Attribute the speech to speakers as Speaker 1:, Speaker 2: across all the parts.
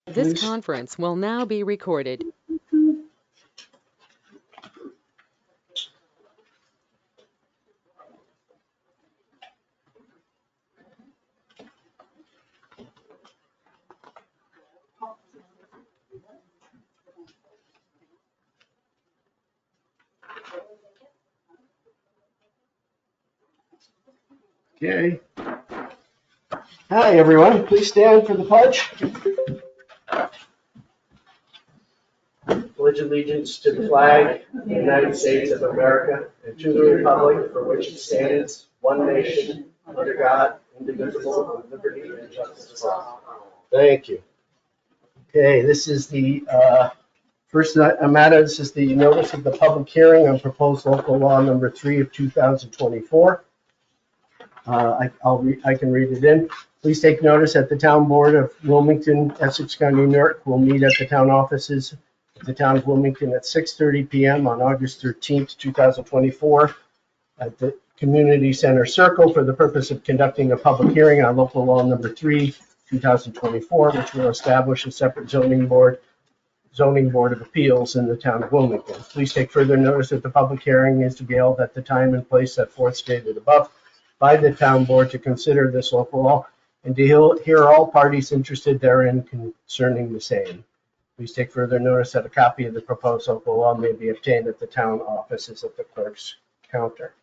Speaker 1: This conference will now be recorded.
Speaker 2: Okay. Hi, everyone. Please stand for the pledge. Pledge allegiance to the flag of the United States of America and to the republic for which it stands, one nation, under God, indivisible, with liberty and justice for all. Thank you. Okay, this is the first matter. This is the notice of the public hearing on proposed local law number 3 of 2024. I can read it in. Please take notice that the Town Board of Wilmington, Essex County, New York will meet at the town offices of the Town of Wilmington at 6:30 p.m. on August 13th, 2024 at the Community Center Circle for the purpose of conducting a public hearing on local law number 3, 2024, which will establish a separate zoning board of appeals in the Town of Wilmington. Please take further notice that the public hearing is to be held at the time and place set forth stated above by the town board to consider this local law and to hear all parties interested therein concerning the same. Please take further notice that a copy of the proposed local law may be obtained at the town offices at the clerk's counter.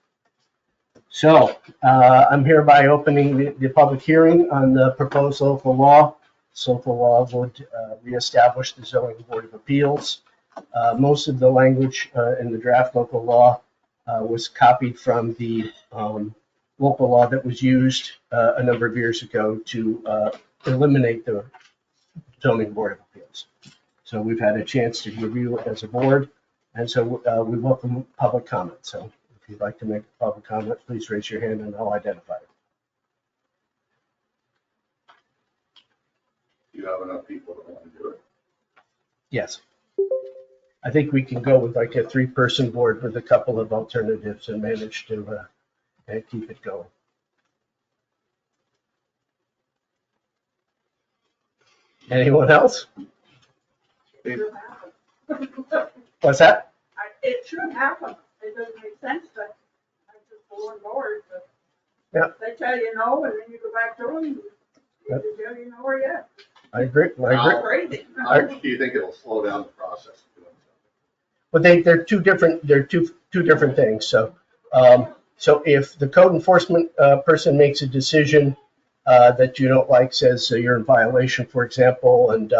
Speaker 2: So I'm hereby opening the public hearing on the proposed local law. This local law would reestablish the zoning board of appeals. Most of the language in the draft local law was copied from the local law that was used a number of years ago to eliminate the zoning board of appeals. So we've had a chance to review it as a board, and so we welcome public comment. So if you'd like to make a public comment, please raise your hand and I'll identify it.
Speaker 3: Do you have enough people that want to do it?
Speaker 2: Yes. I think we can go with like a 3-person board with a couple of alternatives and manage to keep it going. Anyone else? What's that?
Speaker 4: It should happen. It doesn't make sense to, I'm just bored, but
Speaker 2: Yeah.
Speaker 4: they tell you no, and then you go back to them,
Speaker 2: Yep.
Speaker 4: they tell you no or yes.
Speaker 2: I agree.
Speaker 4: It's crazy.
Speaker 3: How do you think it'll slow down the process of doing something?
Speaker 2: But they're two different things. So so if the code enforcement person makes a decision that you don't like, says you're in violation, for example, and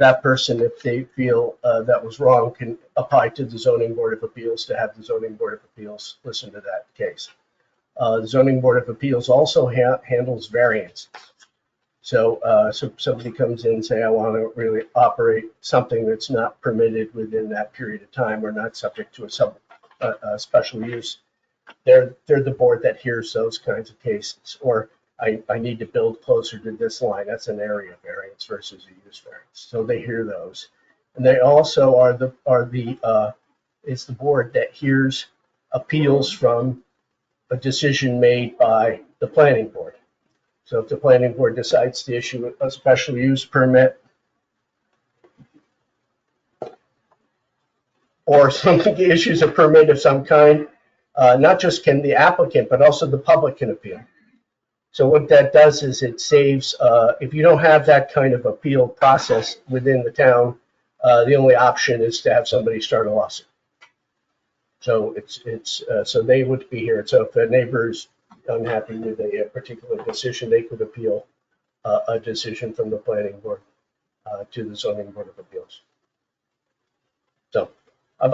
Speaker 2: that person, if they feel that was wrong, can apply to the zoning board of appeals to have the zoning board of appeals listen to that case. The zoning board of appeals also handles variances. So somebody comes in and say, I want to really operate something that's not permitted within that period of time or not subject to a special use. They're the board that hears those kinds of cases. Or I need to build closer to this line. That's an area variance versus a use variance. So they hear those. And they also it's the board that hears appeals from a decision made by the planning board. So if the planning board decides to issue a special use permit or something issues a permit of some kind, not just can the applicant, but also the public can appeal. So what that does is it saves, if you don't have that kind of appeal process within the town, the only option is to have somebody start a lawsuit. So so they would be here. So if a neighbor's unhappy with a particular decision, they could appeal a decision from the planning board to the zoning board of appeals. So, I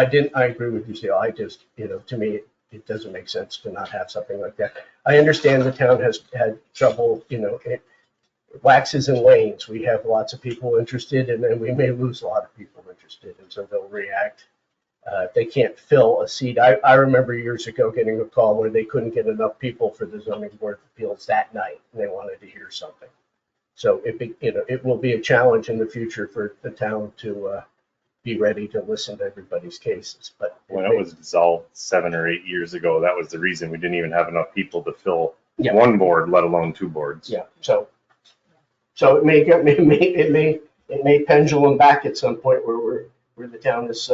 Speaker 2: agree with you, Steele. I just, to me, it doesn't make sense to not have something like that. I understand the town has had trouble, it waxes and wanes. We have lots of people interested, and then we may lose a lot of people interested, and so they'll react. If they can't fill a seat. I remember years ago getting a call where they couldn't get enough people for the zoning board of appeals that night, and they wanted to hear something. So it will be a challenge in the future for the town to be ready to listen to everybody's cases. But
Speaker 5: when it was dissolved 7 or 8 years ago, that was the reason we didn't even have enough people to fill
Speaker 2: Yeah.
Speaker 5: one board, let alone 2 boards.
Speaker 2: Yeah. So So it may pendulum back at some point where the town is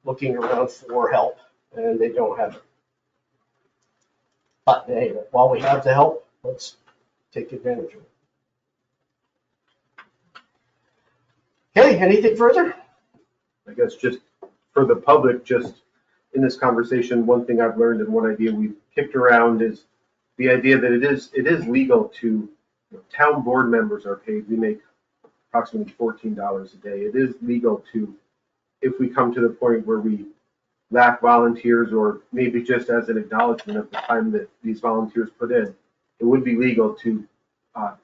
Speaker 2: looking around for help and they don't have it. But hey, while we have the help, let's take advantage of it. Okay, anything further?
Speaker 6: I guess just for the public, just in this conversation, one thing I've learned and one idea we've kicked around is the idea that it is legal to, town board members are paid. We make approximately $14 a day. It is legal to, if we come to the point where we lack volunteers, or maybe just as an acknowledgement of the time that these volunteers put in, it would be legal to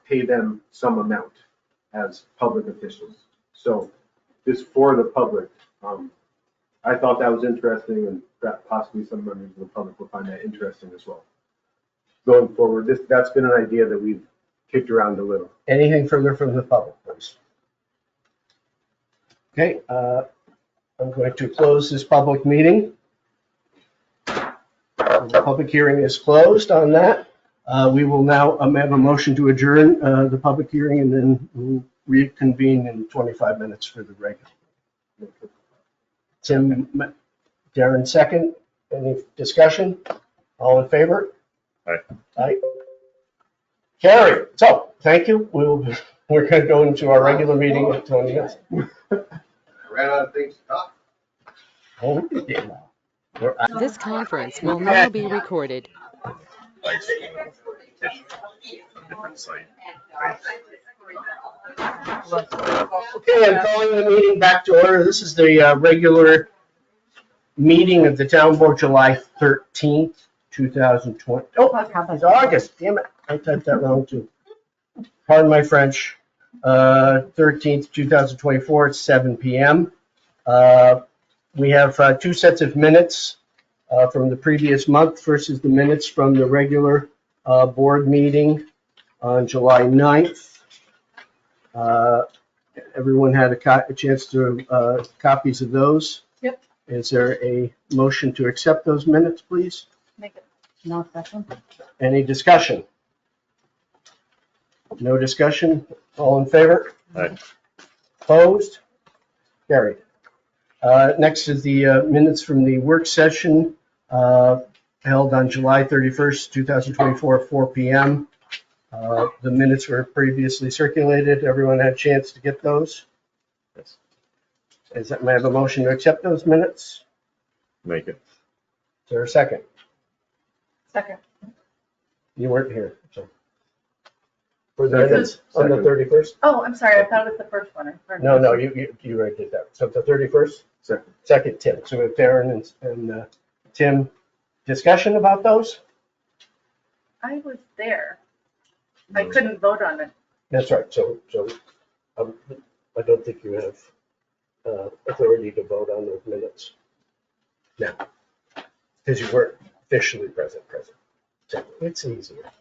Speaker 6: pay them some amount as public officials. So just for the public, I thought that was interesting, and that possibly some members of the public will find that interesting as well. Going forward, that's been an idea that we've kicked around a little.
Speaker 2: Anything further from the public, please? Okay, I'm going to close this public meeting. The public hearing is closed on that. We will now have a motion to adjourn the public hearing, and then we'll reconvene in 25 minutes for the regular. Tim, Darren, second. Any discussion? All in favor?
Speaker 5: Aye.
Speaker 2: Aye. Carried. So, thank you. We're going to go into our regular meeting in 20 minutes.
Speaker 3: I ran out of things to talk.
Speaker 2: Oh, we did now. We're out.
Speaker 1: This conference will now be recorded.
Speaker 5: Like, petition, different site.
Speaker 2: Okay, I'm calling the meeting back to order. This is the regular meeting of the town board, July 13th, 2020. Oh, it's August, damn it. I typed that wrong too. Pardon my French. 13th, 2024, it's 7 p.m. We have two sets of minutes from the previous month. First is the minutes from the regular board meeting on July 9th. Everyone had a chance to copies of those.
Speaker 4: Yep.
Speaker 2: Is there a motion to accept those minutes, please?
Speaker 4: Make it. No second.
Speaker 2: Any discussion? No discussion? All in favor?
Speaker 5: Aye.
Speaker 2: Opposed? Carried. Next is the minutes from the work session held on July 31st, 2024, at 4 p.m. The minutes were previously circulated. Everyone had a chance to get those.
Speaker 5: Yes.
Speaker 2: May I have a motion to accept those minutes?
Speaker 5: Make it.
Speaker 2: Is there a second?
Speaker 4: Second.
Speaker 2: You weren't here, so. For the
Speaker 4: This
Speaker 2: minutes on the 31st?
Speaker 4: Oh, I'm sorry, I thought it was the first one.
Speaker 2: No, you already did that. So the 31st?
Speaker 6: Second.
Speaker 2: Second, Tim. So we have Darren and Tim, discussion about those?
Speaker 4: I was there. I couldn't vote on it.
Speaker 2: That's right. So I don't think you have authority to vote on those minutes now, because you weren't officially present. So it's easier.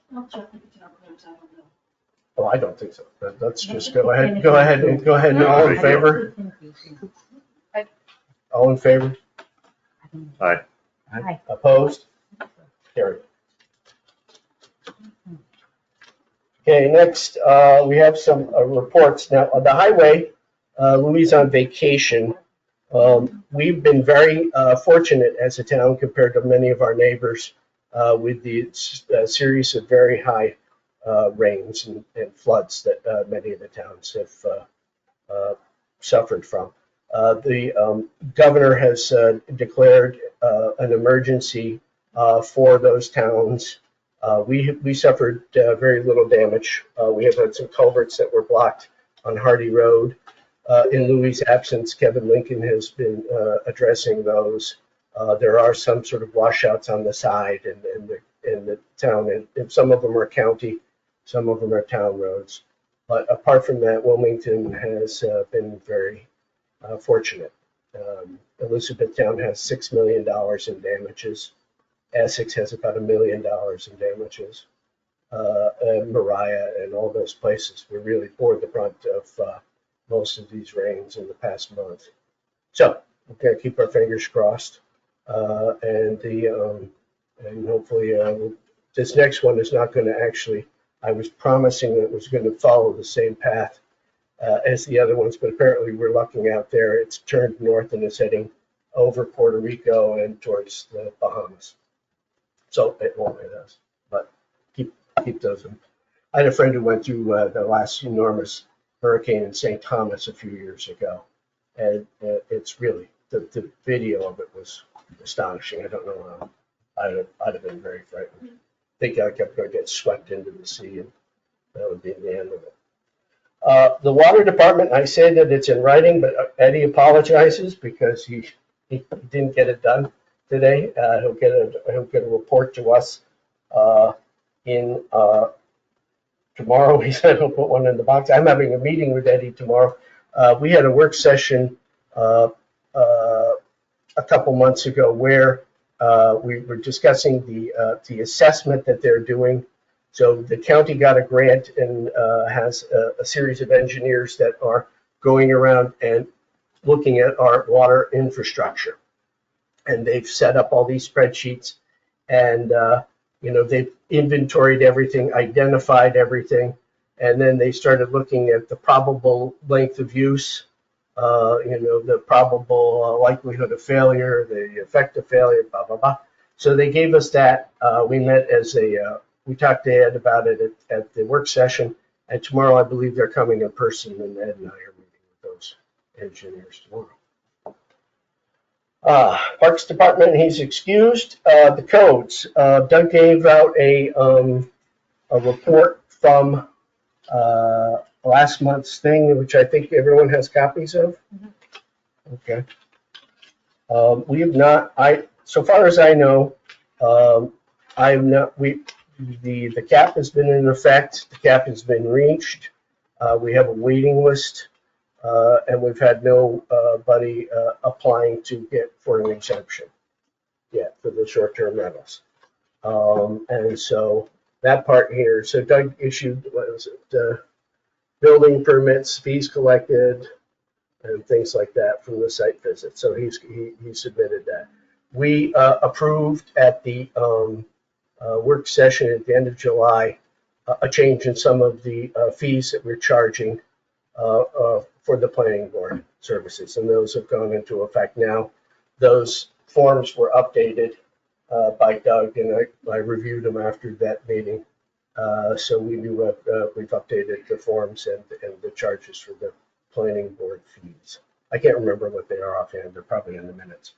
Speaker 2: Oh, I don't think so. But let's just go ahead and all in favor? All in favor?
Speaker 5: Aye.
Speaker 2: Aye. Opposed? Carried. Okay, next, we have some reports. Now, on the highway, Louis on vacation. We've been very fortunate as a town compared to many of our neighbors with the series of very high rains and floods that many of the towns have suffered from. The governor has declared an emergency for those towns. We suffered very little damage. We have had some culverts that were blocked on Hardy Road. In Louis' absence, Kevin Lincoln has been addressing those. There are some sort of washouts on the side in the town, and some of them are county, some of them are town roads. But apart from that, Wilmington has been very fortunate. Elizabethtown has $6 million in damages. Essex has about $1 million in damages. And Mariah and all those places were really bore the brunt of most of these rains in the past month. So we're going to keep our fingers crossed, and hopefully this next one is not going to actually I was promising that it was going to follow the same path as the other ones, but apparently we're looking out there. It's turned north and is heading over Puerto Rico and towards the Bahamas. So it won't hit us, but keep those in. I had a friend who went through the last enormous hurricane in St. Thomas a few years ago, and it's really, the video of it was astonishing. I don't know how, I'd have been very frightened. I think I kept going to get swept into the sea, and that would be the end of it. The water department, I say that it's in writing, but Eddie apologizes because he didn't get it done today. He'll get a report to us in tomorrow. He said he'll put one in the box. I'm having a meeting with Eddie tomorrow. We had a work session a couple months ago where we were discussing the assessment that they're doing. So the county got a grant and has a series of engineers that are going around and looking at our water infrastructure. And they've set up all these spreadsheets, and they've inventoried everything, identified everything, and then they started looking at the probable length of use, the probable likelihood of failure, the effect of failure, blah, blah, blah. So they gave us that. We met we talked to Ed about it at the work session, and tomorrow I believe they're coming in person, and Ed and I are meeting with those engineers tomorrow. Parks Department, he's excused. The codes, Doug gave out a report from last month's thing, which I think everyone has copies of. Okay. We have not. So far as I know, the cap has been in effect. The cap has been reached. We have a waiting list, and we've had nobody applying to get for an exemption yet for the short-term rentals. And so that part here. So Doug issued, what was it? Building permits, fees collected, and things like that from the site visit. So he submitted that. We approved at the work session at the end of July a change in some of the fees that we're charging for the planning board services, and those have gone into effect now. Those forms were updated by Doug, and I reviewed them after that meeting. So we knew we've updated the forms and the charges for the planning board fees. I can't remember what they are offhand. They're probably in the minutes.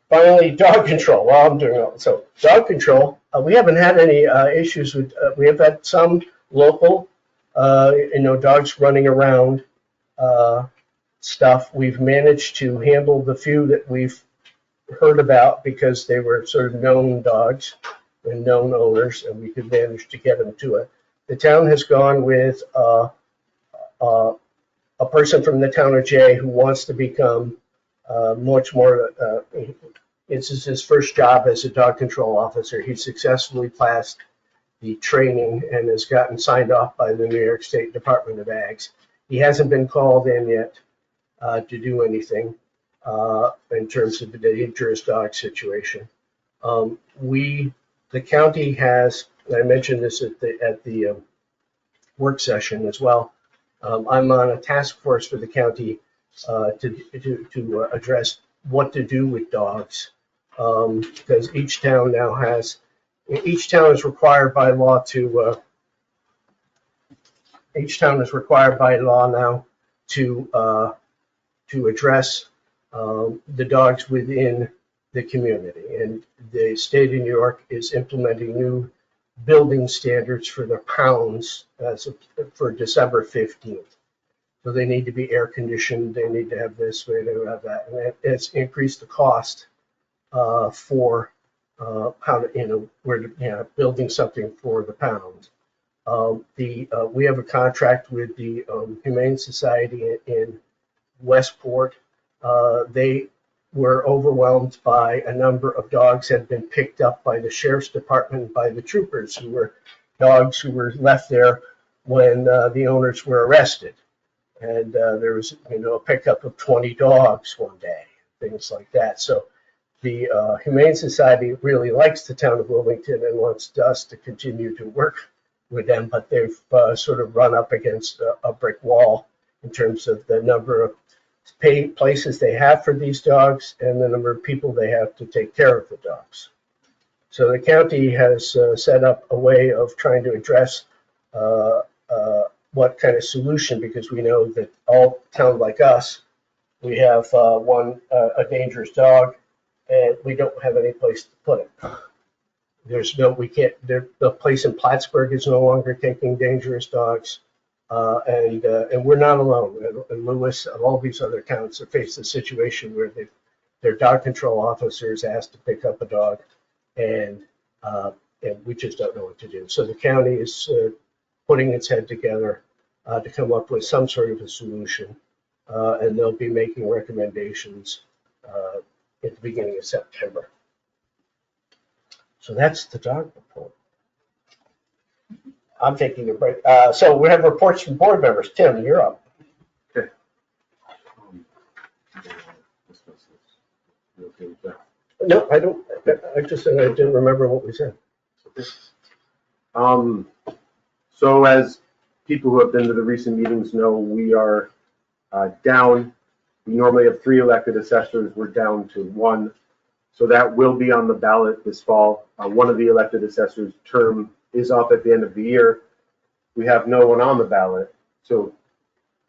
Speaker 2: Finally, dog control. Well, I'm doing it. So dog control, we haven't had any issues with, we have had some local, dogs running around stuff. We've managed to handle the few that we've heard about because they were sort of known dogs and known owners, and we could manage to get them to it. The town has gone with a person from the town of Jay who wants to become much more, this is his first job as a dog control officer. He successfully passed the training and has gotten signed off by the New York State Department of Ags. He hasn't been called in yet to do anything in terms of the dangerous dog situation. The county has, and I mentioned this at the work session as well. I'm on a task force for the county to address what to do with dogs, because each town is required by law now to address the dogs within the community, and the state of New York is implementing new building standards for the pounds for December 15th. So they need to be air conditioned. They need to have this. They need to have that, and it's increased the cost for how to, building something for the pounds. We have a contract with the Humane Society in Westport. They were overwhelmed by a number of dogs that had been picked up by the sheriff's department, by the troopers, who were dogs who were left there when the owners were arrested. And there was, a pickup of 20 dogs one day, things like that. So the Humane Society really likes the town of Wilmington and wants us to continue to work with them, but they've sort of run up against a brick wall in terms of the number of places they have for these dogs and the number of people they have to take care of the dogs. So the county has set up a way of trying to address what kind of solution, because we know that all towns like us, we have a dangerous dog, and we don't have any place to put it. The place in Plattsburgh is no longer taking dangerous dogs, and we're not alone. And Lewis and all these other towns have faced a situation where their dog control officer is asked to pick up a dog, and we just don't know what to do. So the county is putting its head together to come up with some sort of a solution, and they'll be making recommendations at the beginning of September. So that's the dog report. I'm taking a break. So we have reports from board members. Tim, you're up.
Speaker 6: Okay. You okay with that?
Speaker 2: No, I don't. I just said I didn't remember what we said.
Speaker 6: So as people who have been to the recent meetings know, we are down. We normally have 3 elected assessors. We're down to 1. So that will be on the ballot this fall. One of the elected assessors' term is up at the end of the year. We have no one on the ballot. So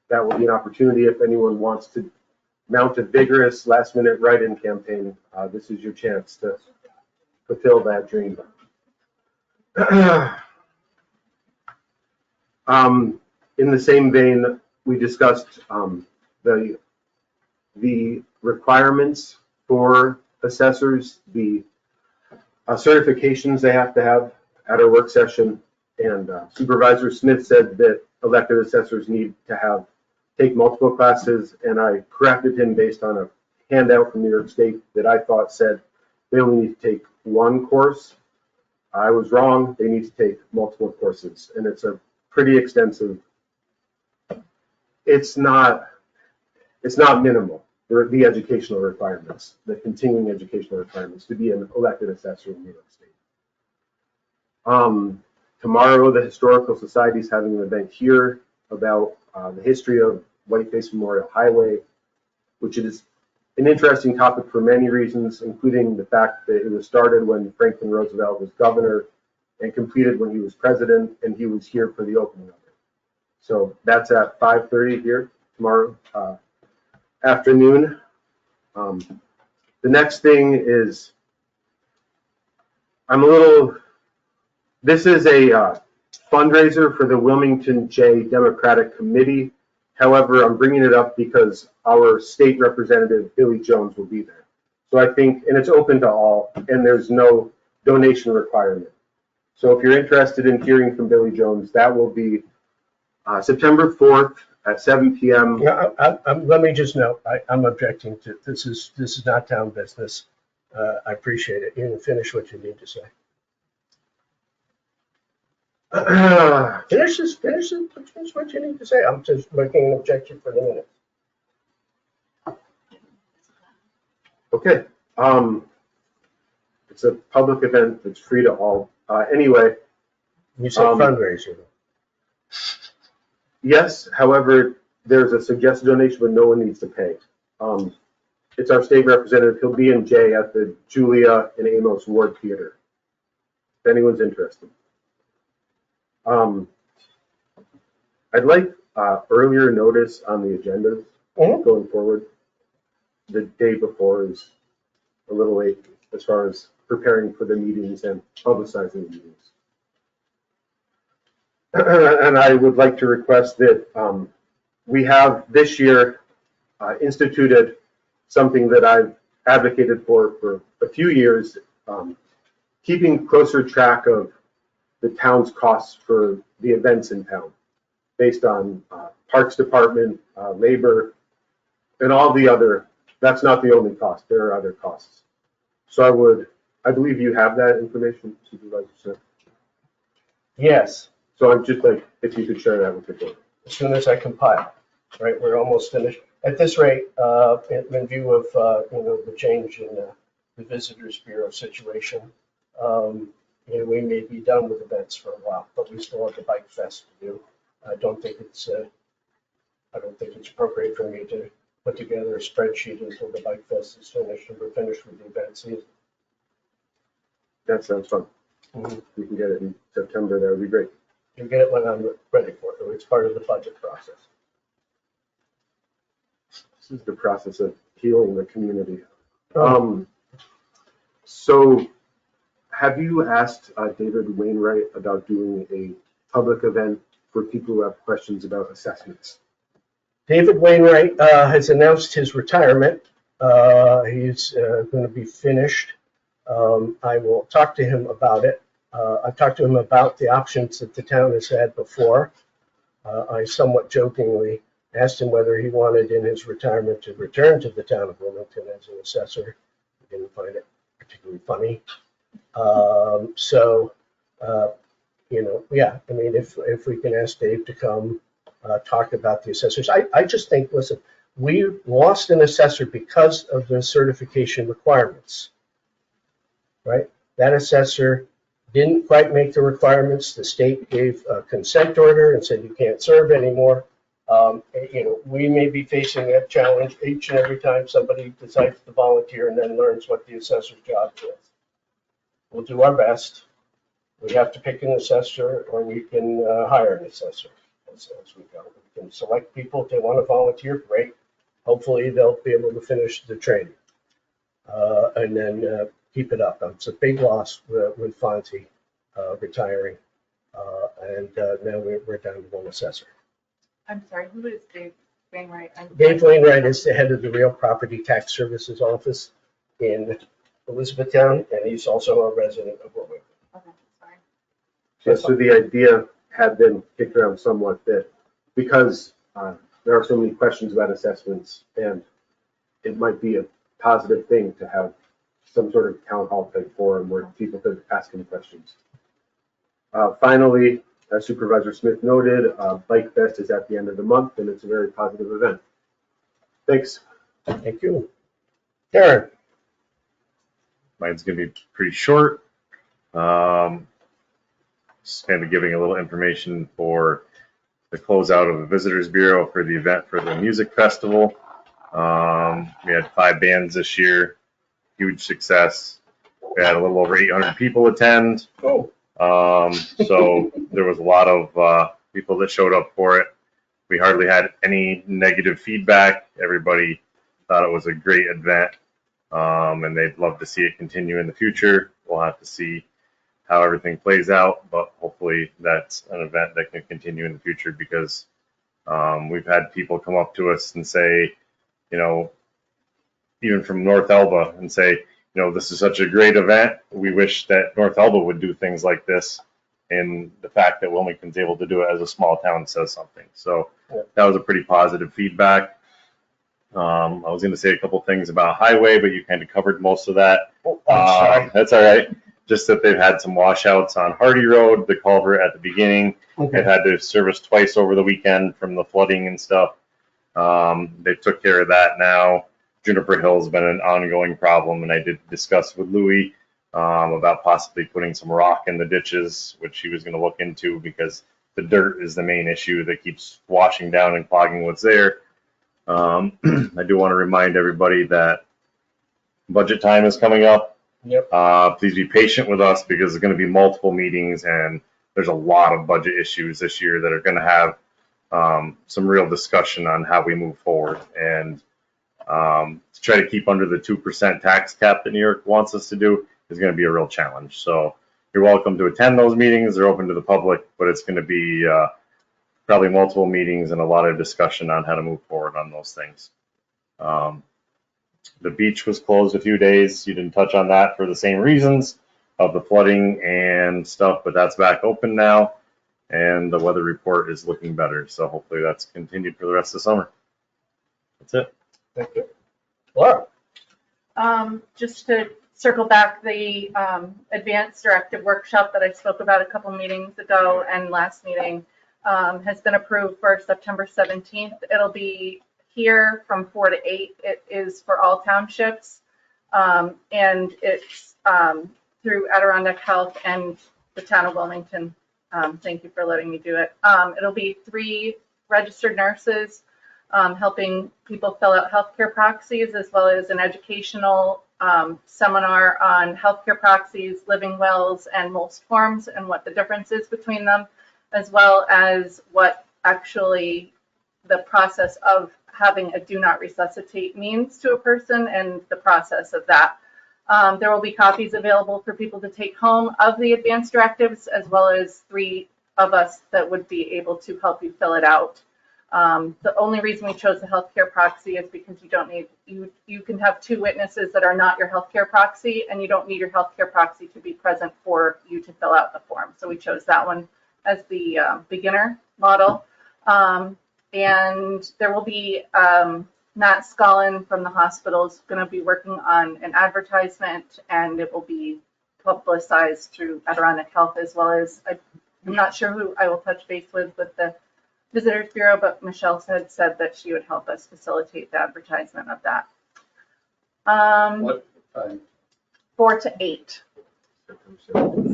Speaker 6: that will be an opportunity if anyone wants to mount a vigorous last-minute write-in campaign. This is your chance to fulfill that dream. In the same vein, we discussed the requirements for assessors, the certifications they have to have at our work session, and Supervisor Smith said that elected assessors need to take multiple classes, and I corrected him based on a handout from New York State that I thought said they only need to take 1 course. I was wrong. They need to take multiple courses, and it's a pretty extensive. It's not minimal. The educational requirements, the continuing educational requirements to be an elected assessor in New York State. Tomorrow, the Historical Society is having an event here about the history of Whiteface Memorial Highway, which is an interesting topic for many reasons, including the fact that it was started when Franklin Roosevelt was governor and completed when he was president, and he was here for the opening of it. So that's at 5:30 here tomorrow afternoon. The next thing is, this is a fundraiser for the Wilmington J Democratic Committee. However, I'm bringing it up because our state representative, Billy Jones, will be there. So I think, and it's open to all, and there's no donation requirement. So if you're interested in hearing from Billy Jones, that will be September 4th at 7 p.m.
Speaker 2: Yeah, let me just note, I'm objecting to this. Is not town business. I appreciate it. You can finish what you need to say. Finish what you need to say. I'm just making an objection for the minute.
Speaker 6: Okay. It's a public event. It's free to all. Anyway.
Speaker 2: You said fundraiser.
Speaker 6: Yes. However, there's a suggested donation, but no one needs to pay. It's our state representative. He'll be in J at the Julia and Amos Ward Theater, if anyone's interested. I'd like earlier notice on the agendas going forward. The day before is a little late as far as preparing for the meetings and publicizing the meetings. And I would like to request that we have this year instituted something that I've advocated for a few years, keeping closer track of the town's costs for the events in town, based on Parks Department, labor, and all the other. That's not the only cost. There are other costs. So I believe you have that information, Supervisor Smith.
Speaker 2: Yes.
Speaker 6: So I'm just like, if you could share that with the board.
Speaker 2: As soon as I compile, right? We're almost finished. At this rate, in view of the change in the Visitors Bureau situation. And we may be done with events for a while, but we still have the Bike Fest to do. I don't think it's appropriate for me to put together a spreadsheet until the Bike Fest is finished and we're finished with the event season.
Speaker 6: That sounds fun.
Speaker 2: Mhm.
Speaker 6: We can get it in September, that would be great.
Speaker 2: You'll get it when I'm ready for it. It's part of the budget process.
Speaker 6: This is the process of healing the community. So have you asked David Wainwright about doing a public event for people who have questions about assessments?
Speaker 2: David Wainwright has announced his retirement. He's going to be finished. I will talk to him about it. I've talked to him about the options that the town has had before. I somewhat jokingly asked him whether he wanted in his retirement to return to the town of Wilmington as an assessor. He didn't find it particularly funny. Yeah, I mean, if we can ask Dave to come talk about the assessors. I just think, listen, we lost an assessor because of the certification requirements, right? That assessor didn't quite make the requirements. The state gave a consent order and said you can't serve anymore. We may be facing that challenge each and every time somebody decides to volunteer and then learns what the assessor's job is. We'll do our best. We have to pick an assessor, or we can hire an assessor as we go. We can select people if they want to volunteer, great. Hopefully they'll be able to finish the training and then keep it up. It's a big loss with Fonzie retiring, and now we're down to one assessor.
Speaker 7: I'm sorry, who is Dave Wainwright?
Speaker 2: Dave Wainwright is the head of the Real Property Tax Services Office in Elizabethtown, and he's also a resident of Wilmington.
Speaker 7: Okay, sorry.
Speaker 6: Yeah, so the idea had been kicked around somewhat that because there are so many questions about assessments, and it might be a positive thing to have some sort of town hall type forum where people could ask him questions. Finally, as Supervisor Smith noted, Bike Fest is at the end of the month, and it's a very positive event. Thanks.
Speaker 2: Thank you. Karen.
Speaker 5: Mine's going to be pretty short. Just kind of giving a little information for the closeout of the Visitors Bureau for the event for the music festival. We had 5 bands this year, huge success. We had a little over 800 people attend.
Speaker 2: Oh.
Speaker 5: So there was a lot of people that showed up for it. We hardly had any negative feedback. Everybody thought it was a great event, and they'd love to see it continue in the future. We'll have to see how everything plays out, but hopefully that's an event that can continue in the future because we've had people come up to us and say, even from North Elba, and say, this is such a great event. We wish that North Elba would do things like this. And the fact that Wilmington's able to do it as a small town says something. So that was a pretty positive feedback. I was going to say a couple things about highway, but you kind of covered most of that.
Speaker 2: Oh, I'm sorry.
Speaker 5: That's all right. Just that they've had some washouts on Hardy Road, the culvert at the beginning.
Speaker 2: Okay.
Speaker 5: They've had to service twice over the weekend from the flooding and stuff. They took care of that now. Juniper Hill has been an ongoing problem, and I did discuss with Louis about possibly putting some rock in the ditches, which he was going to look into because the dirt is the main issue that keeps washing down and clogging what's there. I do want to remind everybody that budget time is coming up.
Speaker 2: Yep.
Speaker 5: Please be patient with us because there's going to be multiple meetings, and there's a lot of budget issues this year that are going to have some real discussion on how we move forward. And to try to keep under the 2% tax cap that New York wants us to do is going to be a real challenge. So you're welcome to attend those meetings. They're open to the public, but it's going to be probably multiple meetings and a lot of discussion on how to move forward on those things. The beach was closed a few days. You didn't touch on that for the same reasons of the flooding and stuff, but that's back open now, and the weather report is looking better. So hopefully that's continued for the rest of the summer. That's it.
Speaker 2: Thank you. Laura.
Speaker 7: Just to circle back, the advanced directive workshop that I spoke about a couple meetings ago and last meeting has been approved for September 17th. It'll be here from 4 to 8. It is for all townships. And it's through Adirondack Health and the town of Wilmington. Thank you for letting me do it. It'll be 3 registered nurses helping people fill out healthcare proxies, as well as an educational seminar on healthcare proxies, living wills, and most forms, and what the difference is between them, as well as what actually the process of having a do not resuscitate means to a person and the process of that. There will be copies available for people to take home of the advance directives, as well as 3 of us that would be able to help you fill it out. The only reason we chose the healthcare proxy is because you don't need, you can have 2 witnesses that are not your healthcare proxy, and you don't need your healthcare proxy to be present for you to fill out the form. So we chose that one as the beginner model. And there will be Matt Scullin from the hospital is going to be working on an advertisement, and it will be publicized through Adirondack Health, as well as, I'm not sure who I will touch base with the Visitors Bureau, but Michelle had said that she would help us facilitate the advertisement of that.
Speaker 3: What time?
Speaker 7: 4 to 8,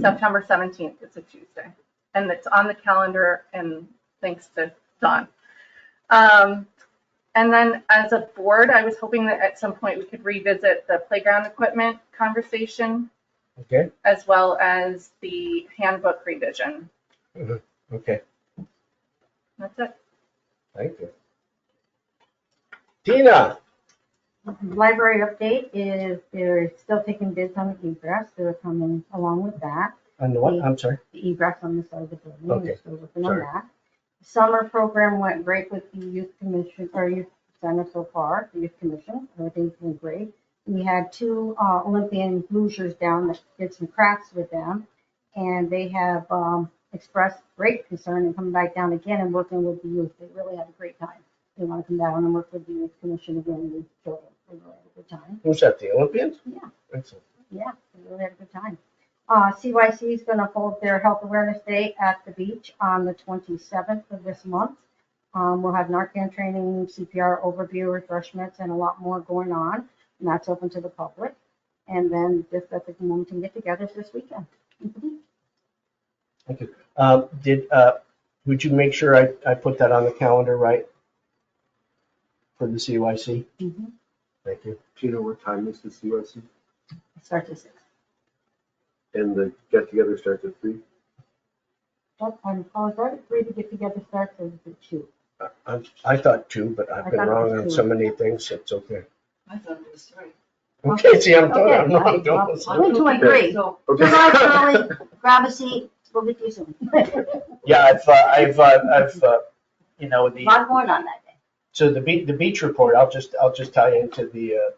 Speaker 7: September 17th. It's a Tuesday, and it's on the calendar, and thanks to Dawn. And then as a board, I was hoping that at some point we could revisit the playground equipment conversation,
Speaker 2: Okay,
Speaker 7: as well as the handbook revision.
Speaker 2: okay,
Speaker 7: That's it.
Speaker 2: thank you. Tina?
Speaker 8: Library update is they're still taking bids on the egress. They're coming along with that.
Speaker 2: On the what? I'm sorry.
Speaker 8: The egress on the side of the building.
Speaker 2: Okay,
Speaker 8: They're still working on
Speaker 2: sorry.
Speaker 8: that. Summer program went great with the youth commission or youth center so far, the youth commission. Everything's been great. We had 2 Olympian losers down that did some crafts with them, and they have expressed great concern and coming back down again and working with the youth. They really had a great time. They want to come down and work with the youth commission again with children. They really had a good time.
Speaker 2: Who's that, the Olympians?
Speaker 8: Yeah.
Speaker 2: Excellent.
Speaker 8: Yeah, we really had a good time. CYC is going to hold their Health Awareness Day at the beach on the 27th of this month. We'll have Narcan training, CPR overview, refreshments, and a lot more going on. And that's open to the public. And then just at the Wilmington get-togethers this weekend.
Speaker 2: Thank you. Would you make sure I put that on the calendar, right? For the CYC?
Speaker 8: Mm-hmm.
Speaker 2: Thank you.
Speaker 6: Do you know what time is the CYC?
Speaker 8: It starts at 6.
Speaker 6: And the get-together starts at 3?
Speaker 8: But I'm calling at 3 to get together starts at 2.
Speaker 2: I thought 2, but I've
Speaker 8: I
Speaker 2: been
Speaker 8: thought it
Speaker 2: wrong
Speaker 8: was
Speaker 2: on
Speaker 8: 2.
Speaker 2: so many things, it's okay.
Speaker 9: I thought it was 3.
Speaker 2: Okay, see, I'm
Speaker 8: Okay,
Speaker 2: I'm not doing
Speaker 8: I'll
Speaker 2: this.
Speaker 8: go to agree.
Speaker 9: So,
Speaker 6: Okay.
Speaker 8: Get out early, grab a seat, we'll get you soon.
Speaker 2: Yeah, I've you know,
Speaker 8: A lot going on that day.
Speaker 2: so the beach report, I'll just tie into the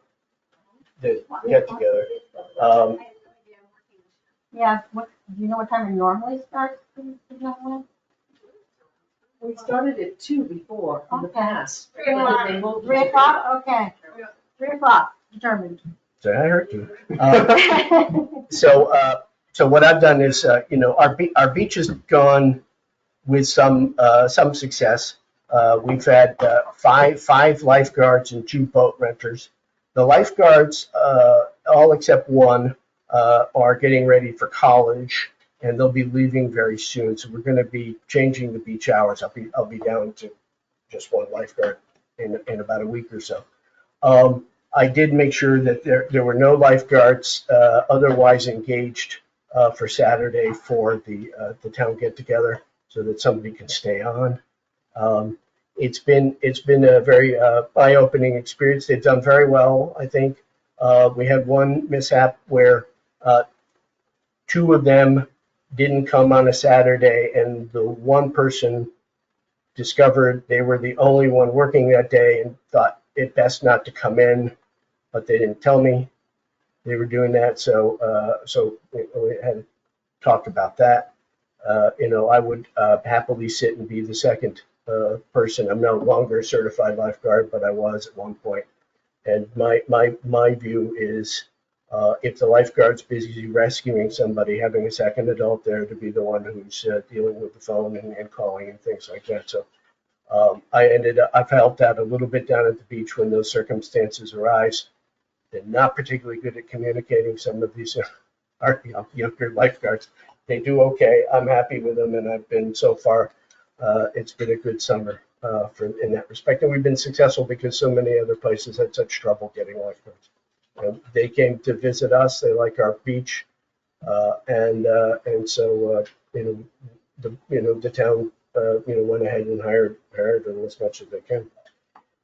Speaker 2: get together.
Speaker 8: Yeah, do you know what time it normally starts?
Speaker 9: we started at 2 before in the
Speaker 8: Okay.
Speaker 9: past.
Speaker 8: 3
Speaker 9: But
Speaker 8: o'clock.
Speaker 9: then they moved
Speaker 8: 3
Speaker 9: it.
Speaker 8: o'clock, okay. 3 o'clock, determined.
Speaker 2: So I heard you. So what I've done is, you know, our beach has gone with some success. We've had five lifeguards and 2 boat renters. The lifeguards, all except one, are getting ready for college, and they'll be leaving very soon. So we're going to be changing the beach hours. I'll be down to just 1 lifeguard in about a week or so. I did make sure that there were no lifeguards otherwise engaged for Saturday for the town get together, so that somebody can stay on. It's been a very eye-opening experience. They've done very well, I think. We had one mishap where 2 of them didn't come on a Saturday, and the one person discovered they were the only one working that day and thought it best not to come in, but they didn't tell me they were doing that. So we had to talk about that. You know, I would happily sit and be the second person. I'm no longer a certified lifeguard, but I was at one point. And my view is, if the lifeguard's busy rescuing somebody, having a second adult there to be the one who's dealing with the phone and calling and things like that. So I've helped out a little bit down at the beach when those circumstances arise. They're not particularly good at communicating. Some of these are younger lifeguards. They do okay. I'm happy with them, and I've been so far. It's been a good summer in that respect, and we've been successful because so many other places had such trouble getting lifeguards. They came to visit us. They like our beach, and so the town went ahead and hired them as much as they can.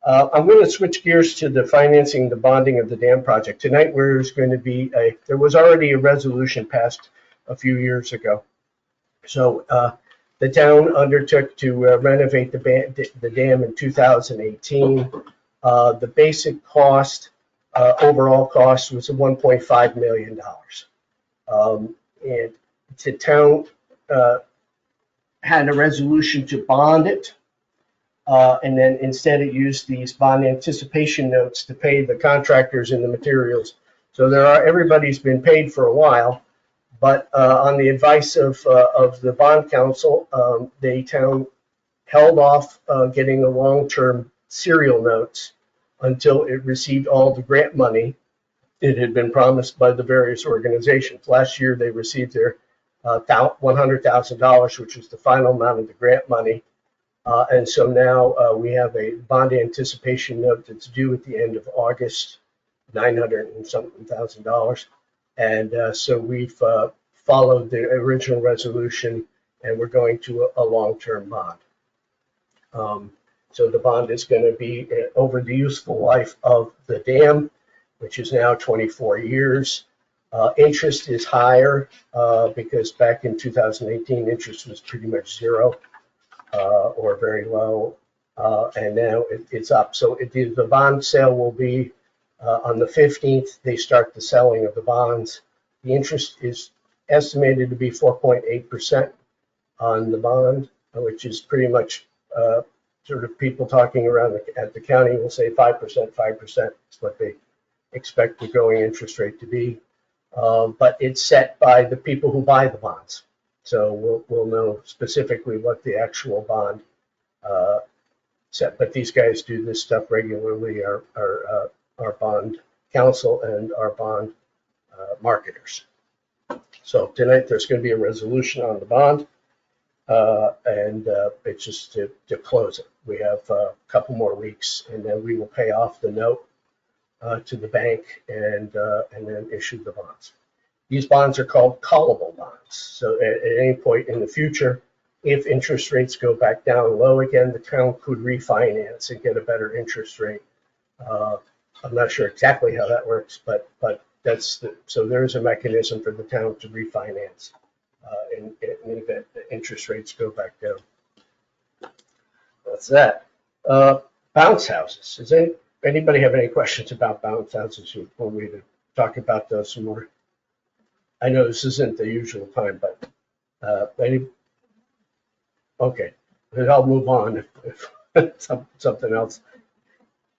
Speaker 2: I'm going to switch gears to the financing, the bonding of the dam project. Tonight, there's going to be there was already a resolution passed a few years ago. So the town undertook to renovate the dam in 2018. The basic cost, overall cost, was $1.5 million. And the town had a resolution to bond it. And then instead it used these bond anticipation notes to pay the contractors and the materials. So everybody's been paid for a while, but on the advice of the bond council, the town held off getting the long-term serial notes until it received all the grant money it had been promised by the various organizations. Last year they received their $100,000, which was the final amount of the grant money. And so now we have a bond anticipation note that's due at the end of August, $900 and something thousand. And so we've followed the original resolution, and we're going to a long-term bond. So the bond is going to be over the useful life of the dam, which is now 24 years. Interest is higher because back in 2018, interest was pretty much zero. Or very low, and now it's up. So the bond sale will be on the 15th. They start the selling of the bonds. The interest is estimated to be 4.8% on the bond, which is pretty much sort of people talking around at the county will say 5%. 5% is what they expect the going interest rate to be. But it's set by the people who buy the bonds. So we'll know specifically what the actual bond set. But these guys do this stuff regularly, our bond counsel and our bond marketers. So tonight there's going to be a resolution on the bond, and it's just to close it. We have a couple more weeks, and then we will pay off the note to the bank and then issue the bonds. These bonds are called callable bonds. So at any point in the future, if interest rates go back down low again, the town could refinance and get a better interest rate. I'm not sure exactly how that works, but so there is a mechanism for the town to refinance in the event the interest rates go back down. That's that. Bounce houses. Does anybody have any questions about bounce houses? You want me to talk about those some more? I know this isn't the usual time, but okay, then I'll move on if something else.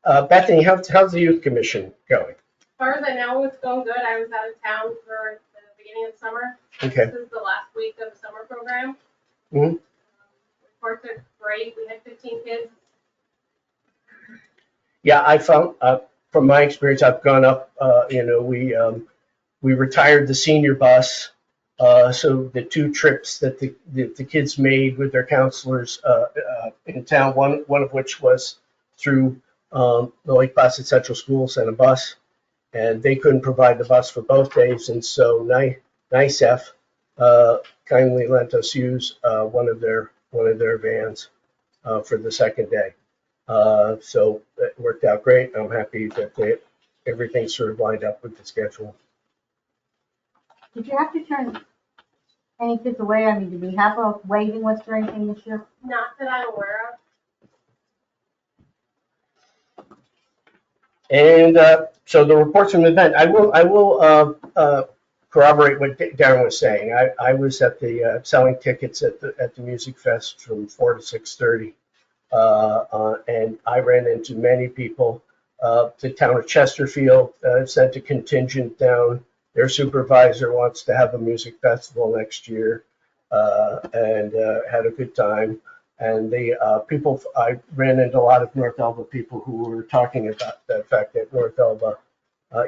Speaker 2: Bethany, how's the youth commission going?
Speaker 10: As far as I know, it's going good. I was out of town for the beginning of summer.
Speaker 2: Okay.
Speaker 10: This is the last week of the summer program.
Speaker 2: Mm-hmm.
Speaker 10: Reports are great. We had 15 kids.
Speaker 2: Yeah, I found from my experience, I've gone up. We retired the senior bus, so the 2 trips that the kids made with their counselors in town, one of which was through the Lake Placid Central School sent a bus, and they couldn't provide the bus for both days, and so NICEF kindly let us use one of their vans for the second day. So it worked out great. I'm happy that everything sort of lined up with the schedule.
Speaker 8: Did you have to turn any kids away? I mean, did we have a waiting list or anything this year?
Speaker 10: Not that I'm aware of.
Speaker 2: And so the reports from the event, I will corroborate what Darren was saying. I was at the selling tickets at the Music Fest from 4 to 6:30, and I ran into many people. The town of Chesterfield sent a contingent down. Their supervisor wants to have a music festival next year, and had a good time. And the people, I ran into a lot of North Elba people who were talking about the fact that North Elba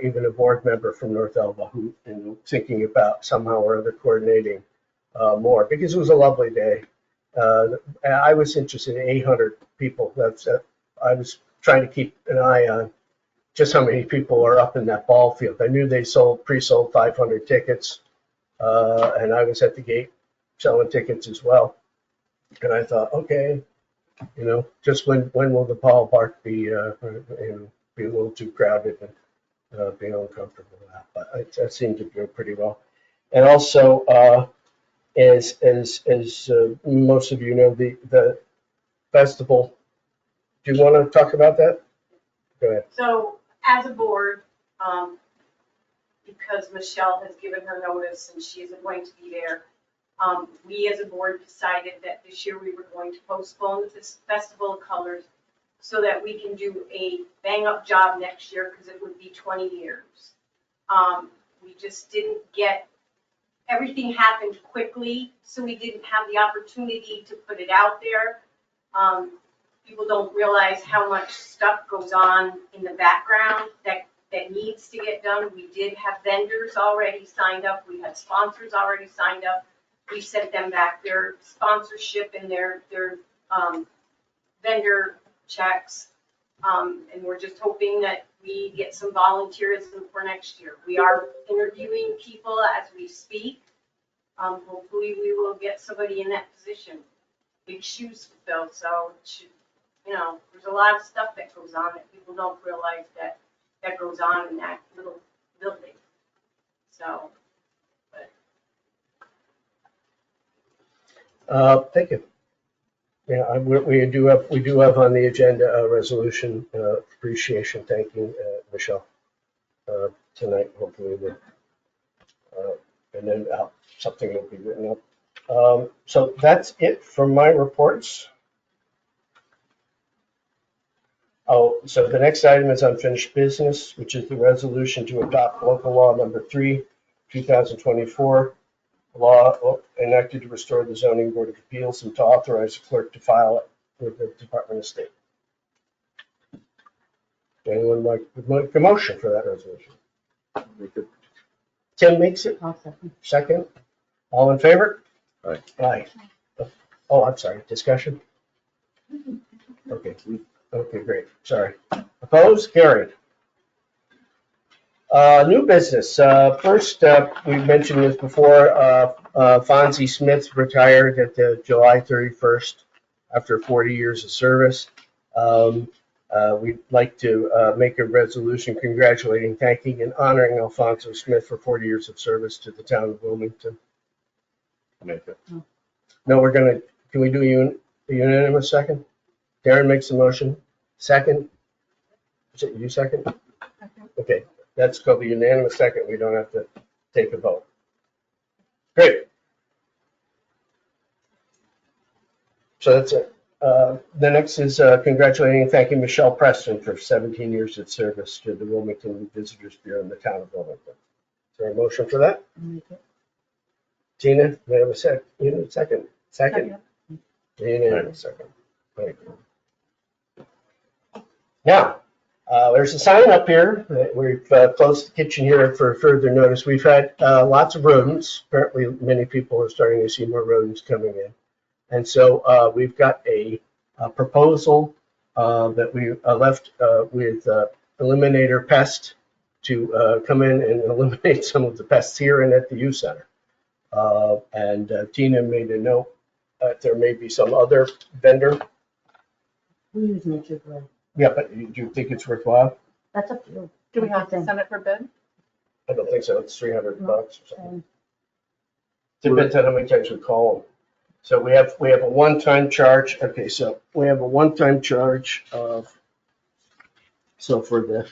Speaker 2: even a board member from North Elba who, thinking about somehow or other coordinating more, because it was a lovely day. I was interested in 800 people. I was trying to keep an eye on just how many people are up in that ball field. I knew they pre-sold 500 tickets, and I was at the gate selling tickets as well. And I thought, okay, just when will the ballpark be be a little too crowded and be uncomfortable with that? But it seemed to go pretty well. And also, as most of you know, the festival. Do you want to talk about that? Go ahead.
Speaker 10: So as a board, because Michelle has given her notice and she isn't going to be there, we as a board decided that this year we were going to postpone this Festival of Colors so that we can do a bang-up job next year, because it would be 20 years. We just didn't get, everything happened quickly, so we didn't have the opportunity to put it out there. People don't realize how much stuff goes on in the background that needs to get done. We did have vendors already signed up. We had sponsors already signed up. We sent them back their sponsorship and their vendor checks. And we're just hoping that we get some volunteerism for next year. We are interviewing people as we speak. Hopefully we will get somebody in that position. Big shoes to fill, so it should, there's a lot of stuff that goes on that people don't realize that goes on in that little building. So,
Speaker 2: Thank you. Yeah, we do have on the agenda a resolution appreciation, thanking Michelle tonight. Hopefully, and then something will be written up. So that's it for my reports. Oh, so the next item is unfinished business, which is the resolution to adopt local law number 3, 2024, law enacted to restore the zoning board of appeals and to authorize the clerk to file it with the Department of State. Anyone like to make a motion for that resolution? Tim makes it.
Speaker 8: I'll second.
Speaker 2: Second. All in favor?
Speaker 5: Aye.
Speaker 2: Aye. Oh, I'm sorry. Discussion? Okay. Okay, great. Sorry. Opposed? Carried. New business. First, we mentioned this before. Fonzie Smith retired at July 31st after 40 years of service. We'd like to make a resolution congratulating, thanking, and honoring Alfonso Smith for 40 years of service to the town of Wilmington.
Speaker 5: Make it.
Speaker 2: No, can we do a unanimous second? Darren makes the motion. Second? Is it you second? Okay, that's called a unanimous second. We don't have to take a vote. Great. So that's it. The next is congratulating and thanking Michelle Preston for 17 years of service to the Wilmington Visitors Bureau in the town of Wilmington. Is there a motion for that? Tina, may I have a second? Second? Unanimous second. Thank you. Now, there's a sign up here that we've closed the kitchen here for further notice. We've had lots of rodents. Apparently, many people are starting to see more rodents coming in. And so we've got a proposal that we left with Eliminator Pest to come in and eliminate some of the pests here and at the youth center. And Tina made a note that there may be some other vendor.
Speaker 8: We use Nature Glade.
Speaker 2: Yeah, but do you think it's worthwhile?
Speaker 8: That's up to you.
Speaker 7: Do we have to send it for bid?
Speaker 2: I don't think so. It's $300 or something. Depends on how many times we call them. So we have a one-time charge. Okay, so we have a one-time charge of, so for the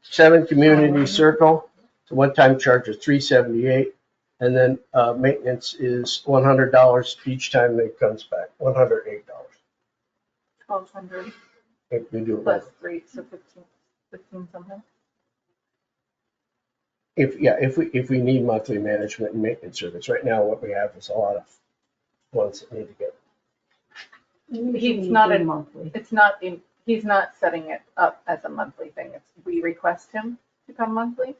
Speaker 2: 7 Community Circle, it's a one-time charge of $378, and then maintenance is $100 each time it comes back. $108.
Speaker 7: 1,200
Speaker 2: If we do it
Speaker 7: plus 3, so 15 something.
Speaker 2: If we need monthly management and maintenance service. Right now, what we have is a lot of ones that need to get.
Speaker 7: He's not in
Speaker 8: monthly.
Speaker 7: It's not in, He's not setting it up as a monthly thing. We request him to come monthly.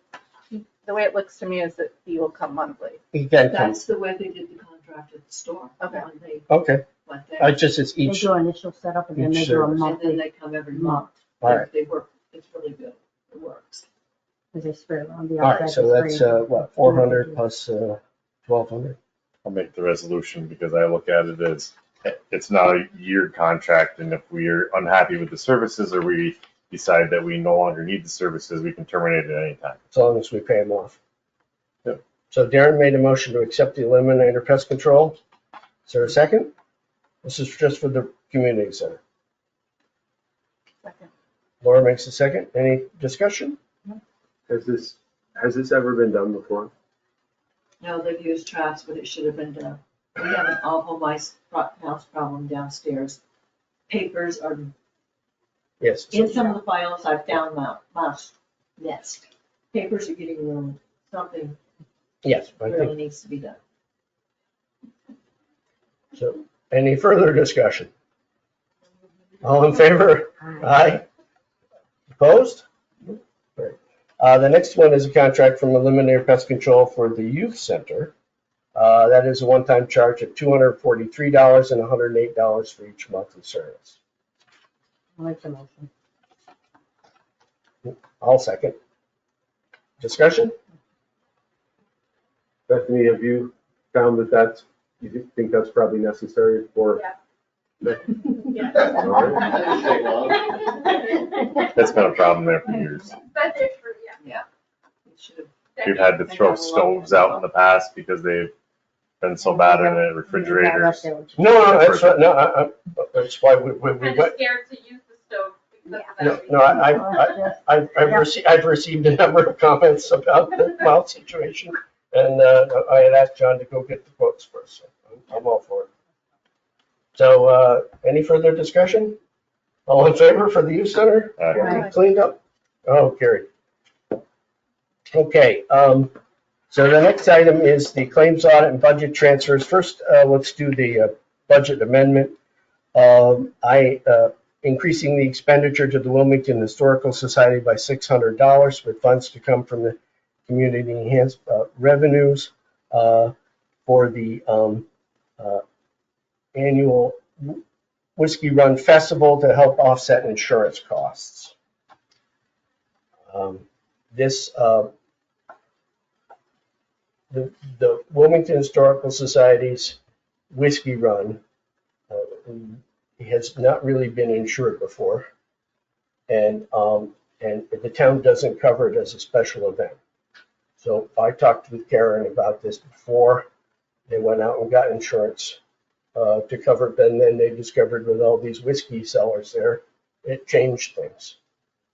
Speaker 7: The way it looks to me is that he will come monthly.
Speaker 6: He can come.
Speaker 9: That's the way they did the contract at the store.
Speaker 7: Okay.
Speaker 9: When they
Speaker 6: Okay,
Speaker 9: went
Speaker 6: I
Speaker 9: there.
Speaker 6: just, it's
Speaker 8: They
Speaker 6: each,
Speaker 8: do initial setup and then they
Speaker 6: each
Speaker 8: do a
Speaker 6: service.
Speaker 9: And then
Speaker 8: monthly,
Speaker 9: they come every month.
Speaker 6: all right.
Speaker 9: They work, it's really good. It works.
Speaker 8: because they spread around the
Speaker 6: All
Speaker 8: outside.
Speaker 6: right, so that's, what, 400 plus 1,200?
Speaker 5: I'll make the resolution because I look at it as, it's not a year contract, and if we are unhappy with the services or we decide that we no longer need the services, we can terminate it at any time.
Speaker 6: As long as we pay them off.
Speaker 5: Yep.
Speaker 6: So Darren made a motion to accept the Eliminator Pest Control. Is there a second? This is just for the community center.
Speaker 7: Second.
Speaker 6: Laura makes a second. Any discussion?
Speaker 2: Has this ever been done before?
Speaker 9: No, they've used traps, but it should have been done. We have an awful mice house problem downstairs. Papers are,
Speaker 6: Yes.
Speaker 9: in some of the files, I've found mouse nest. Papers are getting ruined. Something
Speaker 6: Yes, I think
Speaker 9: really needs to be done.
Speaker 6: so. Any further discussion? All in favor? Aye. Opposed? Great. The next one is a contract from Eliminator Pest Control for the youth center. That is a one-time charge of $243 and $108 for each monthly service.
Speaker 8: I'll make the motion.
Speaker 6: I'll second. Discussion?
Speaker 2: Bethany, have you found that you think that's probably necessary for?
Speaker 4: Yeah.
Speaker 2: All right.
Speaker 3: Take long.
Speaker 5: That's been a problem there for years.
Speaker 4: That's it for, yeah.
Speaker 9: It should have.
Speaker 5: We've had to throw stoves out in the past because they've been so bad in the refrigerators.
Speaker 6: No, that's right. No, that's why we
Speaker 4: Kind
Speaker 6: went.
Speaker 4: of scared to use the stove because of that.
Speaker 6: No, I've received a number of comments about the mouse situation, and I had asked John to go get the quotes first, so I'm all for it. So, any further discussion? All in favor for the youth center?
Speaker 5: Aye.
Speaker 6: Cleaned up? Oh, carried. Okay, so the next item is the claims audit and budget transfers. First, let's do the budget amendment. Increasing the expenditure to the Wilmington Historical Society by $600 with funds to come from the community enhanced revenues for the annual Whiskey Run Festival to help offset insurance costs. The Wilmington Historical Society's Whiskey Run has not really been insured before, and the town doesn't cover it as a special event. So I talked with Karen about this before. They went out and got insurance to cover it, and then they discovered with all these whiskey sellers there, it changed things.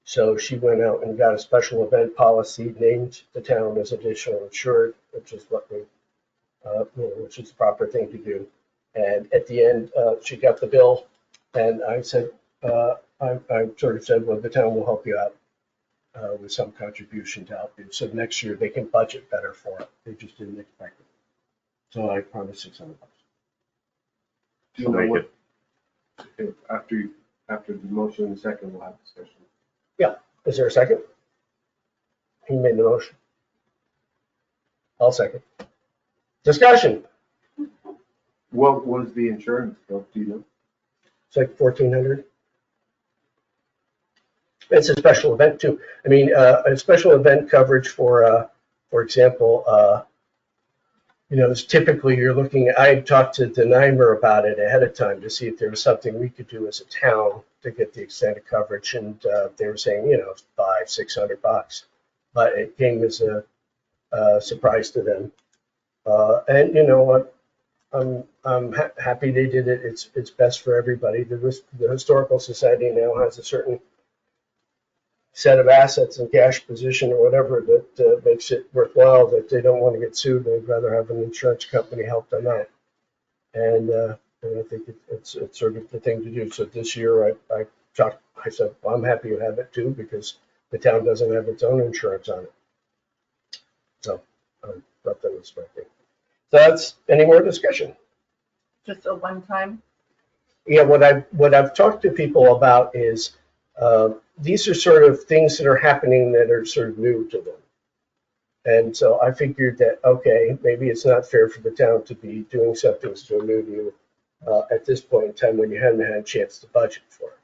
Speaker 6: So she went out and got a special event policy, named the town as additional insured, which is what we, which is the proper thing to do. And at the end, she got the bill, and I said, I sort of said, well, the town will help you out with some contribution to help you. So next year they can budget better for it. They just didn't expect it. So I promised $600.
Speaker 2: Do you know what? After the motion and second, we'll have discussion.
Speaker 6: Is there a second? He made the motion. I'll second. Discussion.
Speaker 2: What was the insurance, Bill? Do you know?
Speaker 6: It's like $1,400. It's a special event too. I mean, a special event coverage for example, it's typically you're looking at, I talked to Deneimer about it ahead of time to see if there was something we could do as a town to get the extended coverage. And they were saying, $500-600, but it came as a surprise to them. And you know what? I'm happy they did it. It's best for everybody. The Historical Society now has a certain set of assets and cash position or whatever that makes it worthwhile, that they don't want to get sued. They'd rather have an insurance company help them out. And I think it's sort of the thing to do. So this year I said, well, I'm happy you have it too, because the town doesn't have its own insurance on it. So I thought that was my thing. So that's, any more discussion?
Speaker 7: Just a one-time?
Speaker 6: Yeah, what I've talked to people about is
Speaker 2: These are sort of things that are happening that are sort of new to them. And so I figured that, okay, maybe it's not fair for the town to be doing something so new to you at this point in time when you haven't had a chance to budget for it.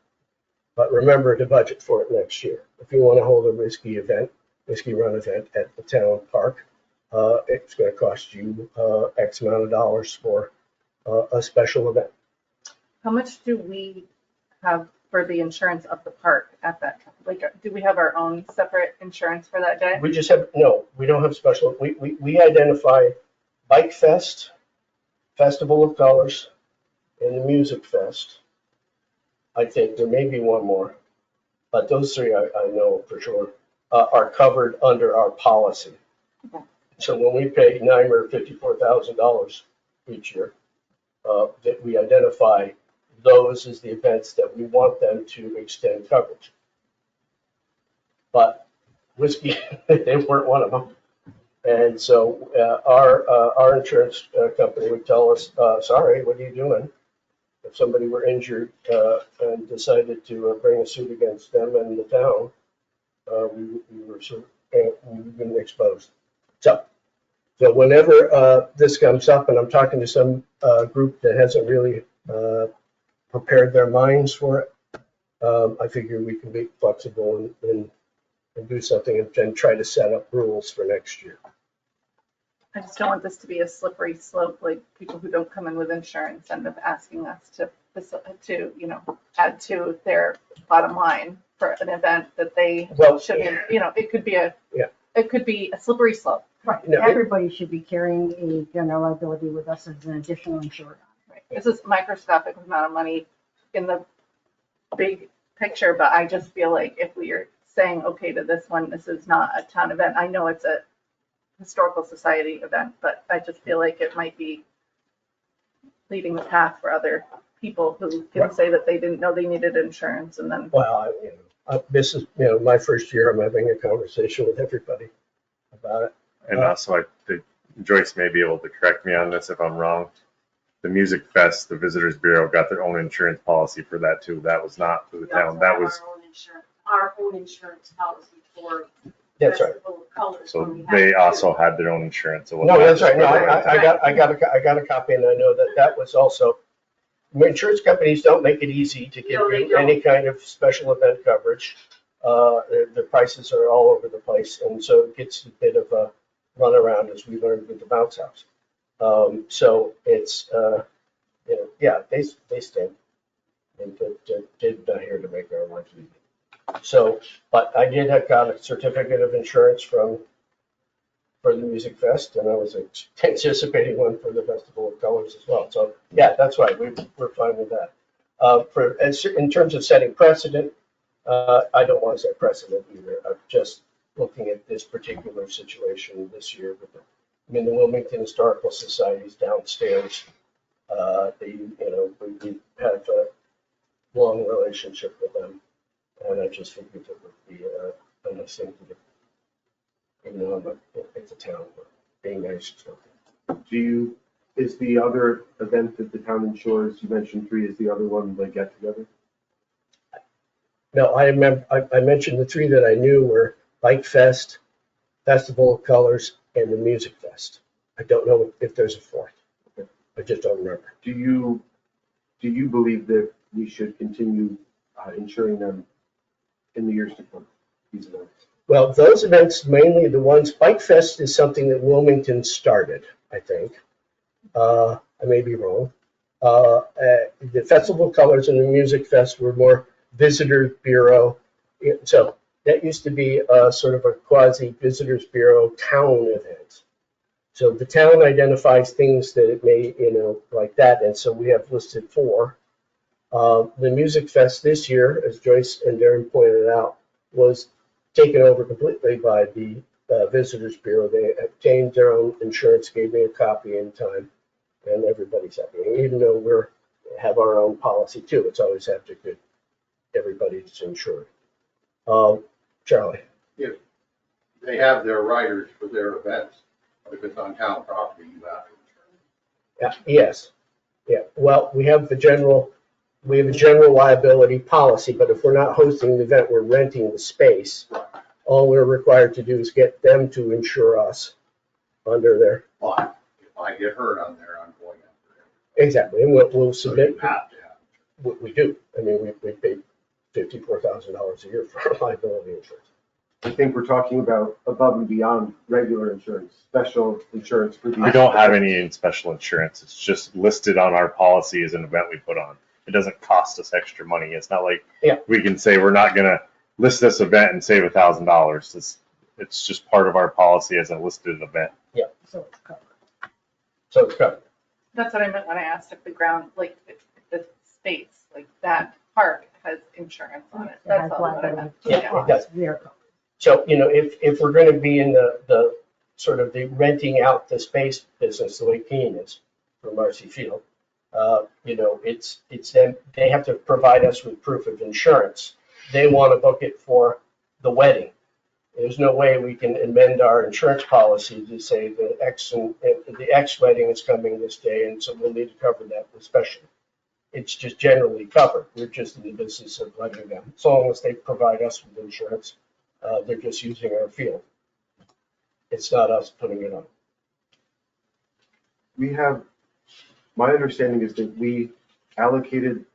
Speaker 2: But remember to budget for it next year. If you want to hold a whiskey run event at the town park, it's going to cost you X amount of dollars for a special event.
Speaker 7: How much do we have for the insurance of the park at that time? Like, do we have our own separate insurance for that day?
Speaker 2: We just have, no, we don't have special, we identify Bike Fest, Festival of Colors, and the Music Fest. I think there may be one more, but those three I know for sure are covered under our policy.
Speaker 7: Okay.
Speaker 2: So when we pay NYMER $54,000 each year, that we identify those as the events that we want them to extend coverage. But whiskey, they weren't one of them. And so our insurance company would tell us, sorry, what are you doing? If somebody were injured and decided to bring a suit against them and the town, we've been exposed. So whenever this comes up, and I'm talking to some group that hasn't really prepared their minds for it, I figure we can be flexible and do something and try to set up rules for next year.
Speaker 7: I just don't want this to be a slippery slope, like people who don't come in with insurance end up asking us to add to their bottom line for an event that they shouldn't, it could be a slippery slope.
Speaker 8: Right,
Speaker 2: No,
Speaker 8: everybody should be carrying a general liability with us as an additional insured.
Speaker 7: Right. This is microscopic amount of money in the big picture, but I just feel like if we are saying okay to this one, this is not a town event. I know it's a historical society event, but I just feel like it might be leading the path for other people who can say that they didn't know they needed insurance and then.
Speaker 2: Well, this is, my first year, I'm having a conversation with everybody about it.
Speaker 5: And so Joyce may be able to correct me on this if I'm wrong. The Music Fest, the Visitors Bureau got their own insurance policy for that too. That was not for the town. That was.
Speaker 10: Our own insurance policy for.
Speaker 2: That's right.
Speaker 10: Festival of Colors
Speaker 5: So
Speaker 10: when we
Speaker 5: they
Speaker 10: had
Speaker 5: also had their own insurance. It was
Speaker 2: No,
Speaker 5: not
Speaker 2: that's
Speaker 5: just
Speaker 2: right. No,
Speaker 5: for the town.
Speaker 2: I got a copy, and I know that was also. Insurance companies don't make it easy to give
Speaker 10: No, they
Speaker 2: you
Speaker 10: don't.
Speaker 2: any kind of special event coverage. The prices are all over the place, and so it gets a bit of a runaround, as we learned with the bounce house. So it's, they stink. And they're here to make our lives easy. So, but I got a certificate of insurance for the Music Fest, and I was anticipating one for the Festival of Colors as well. So, yeah, that's right. We're fine with that. In terms of setting precedent, I don't want to set precedent either. I'm just looking at this particular situation this year. The Wilmington Historical Society's downstairs. We have a long relationship with them, and I just figured it would be a nice thing to do. Even though it's a town, but being nice is something.
Speaker 6: Is the other event that the town insures, you mentioned 3, is the other one the get together?
Speaker 2: No, I mentioned the 3 that I knew were Bike Fest, Festival of Colors, and the Music Fest. I don't know if there's a 4th. I just don't remember.
Speaker 6: Do you believe that we should continue insuring them in the years to come, these events?
Speaker 2: Well, those events, mainly the ones, Bike Fest is something that Wilmington started, I think. I may be wrong. The Festival of Colors and the Music Fest were more Visitors Bureau. So that used to be sort of a quasi Visitors Bureau town event. So the town identifies things that it may, like that. And so we have listed 4. The Music Fest this year, as Joyce and Darren pointed out, was taken over completely by the Visitors Bureau. They obtained their own insurance, gave me a copy in time, and everybody's happy. Even though we have our own policy too, it's always have to get everybody's insured. Charlie.
Speaker 3: If they have their riders for their events, if it's on town property, you have to insure.
Speaker 2: Yes. Yeah. Well, we have the general we have a general liability policy, but if we're not hosting the event, we're renting the space. All we're required to do is get them to insure us under their,
Speaker 3: But if I get hurt on there, I'm going after
Speaker 2: exactly, and we'll
Speaker 3: it. So
Speaker 2: submit,
Speaker 3: you have to have.
Speaker 2: we do. I mean, we pay $54,000 a year for our liability insurance.
Speaker 6: I think we're talking about above and beyond regular insurance, special insurance for these.
Speaker 5: We don't have any in special insurance. It's just listed on our policy as an event we put on. It doesn't cost us extra money. It's not like
Speaker 2: Yeah.
Speaker 5: we can say we're not gonna list this event and save $1,000. It's just part of our policy as a listed event.
Speaker 8: So it's covered.
Speaker 2: So it's covered.
Speaker 7: That's what I meant when I asked if the ground, like, if the space, like that park has insurance on it.
Speaker 8: It
Speaker 7: That's
Speaker 8: has
Speaker 7: all what I meant.
Speaker 8: liability.
Speaker 2: Yeah, it does.
Speaker 8: We are covered.
Speaker 2: So, if we're gonna be in the sort of the renting out the space business, the way Keene is for Marcy Field, it's them, they have to provide us with proof of insurance. They want to book it for the wedding. There's no way we can amend our insurance policy to say the X wedding is coming this day, and so we'll need to cover that with special. It's just generally covered. We're just in the business of letting them, as long as they provide us with insurance. They're just using our field. It's not us putting it on.
Speaker 6: We have, my understanding is that we allocated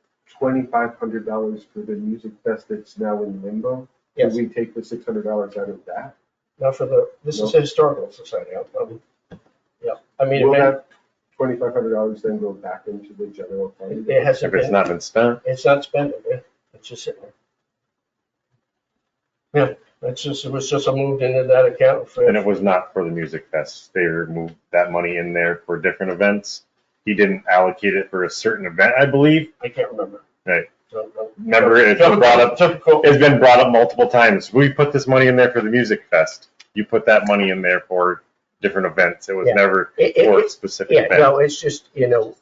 Speaker 6: $2,500 for the music fest that's now in limbo.
Speaker 2: Yes.
Speaker 6: Did we take the $600 out of that?
Speaker 2: Not for this is a historical society. Yeah, I mean,
Speaker 6: Will that $2,500 then go back into the general fund?
Speaker 2: it hasn't
Speaker 5: If it's
Speaker 2: been,
Speaker 5: not been spent,
Speaker 2: it's not spent, it's just sitting there. Yeah, it was just moved into that account for.
Speaker 5: and it was not for the music fest. They removed that money in there for different events. He didn't allocate it for a certain event, I believe.
Speaker 2: I can't remember.
Speaker 5: Right.
Speaker 2: Don't-
Speaker 5: Remember, it's been brought up. It's been brought up multiple times. We put this money in there for the music fest. You put that money in there for different events. It was
Speaker 2: Yeah.
Speaker 5: for a specific
Speaker 2: Yeah,
Speaker 5: event.
Speaker 2: no, it's just, it's a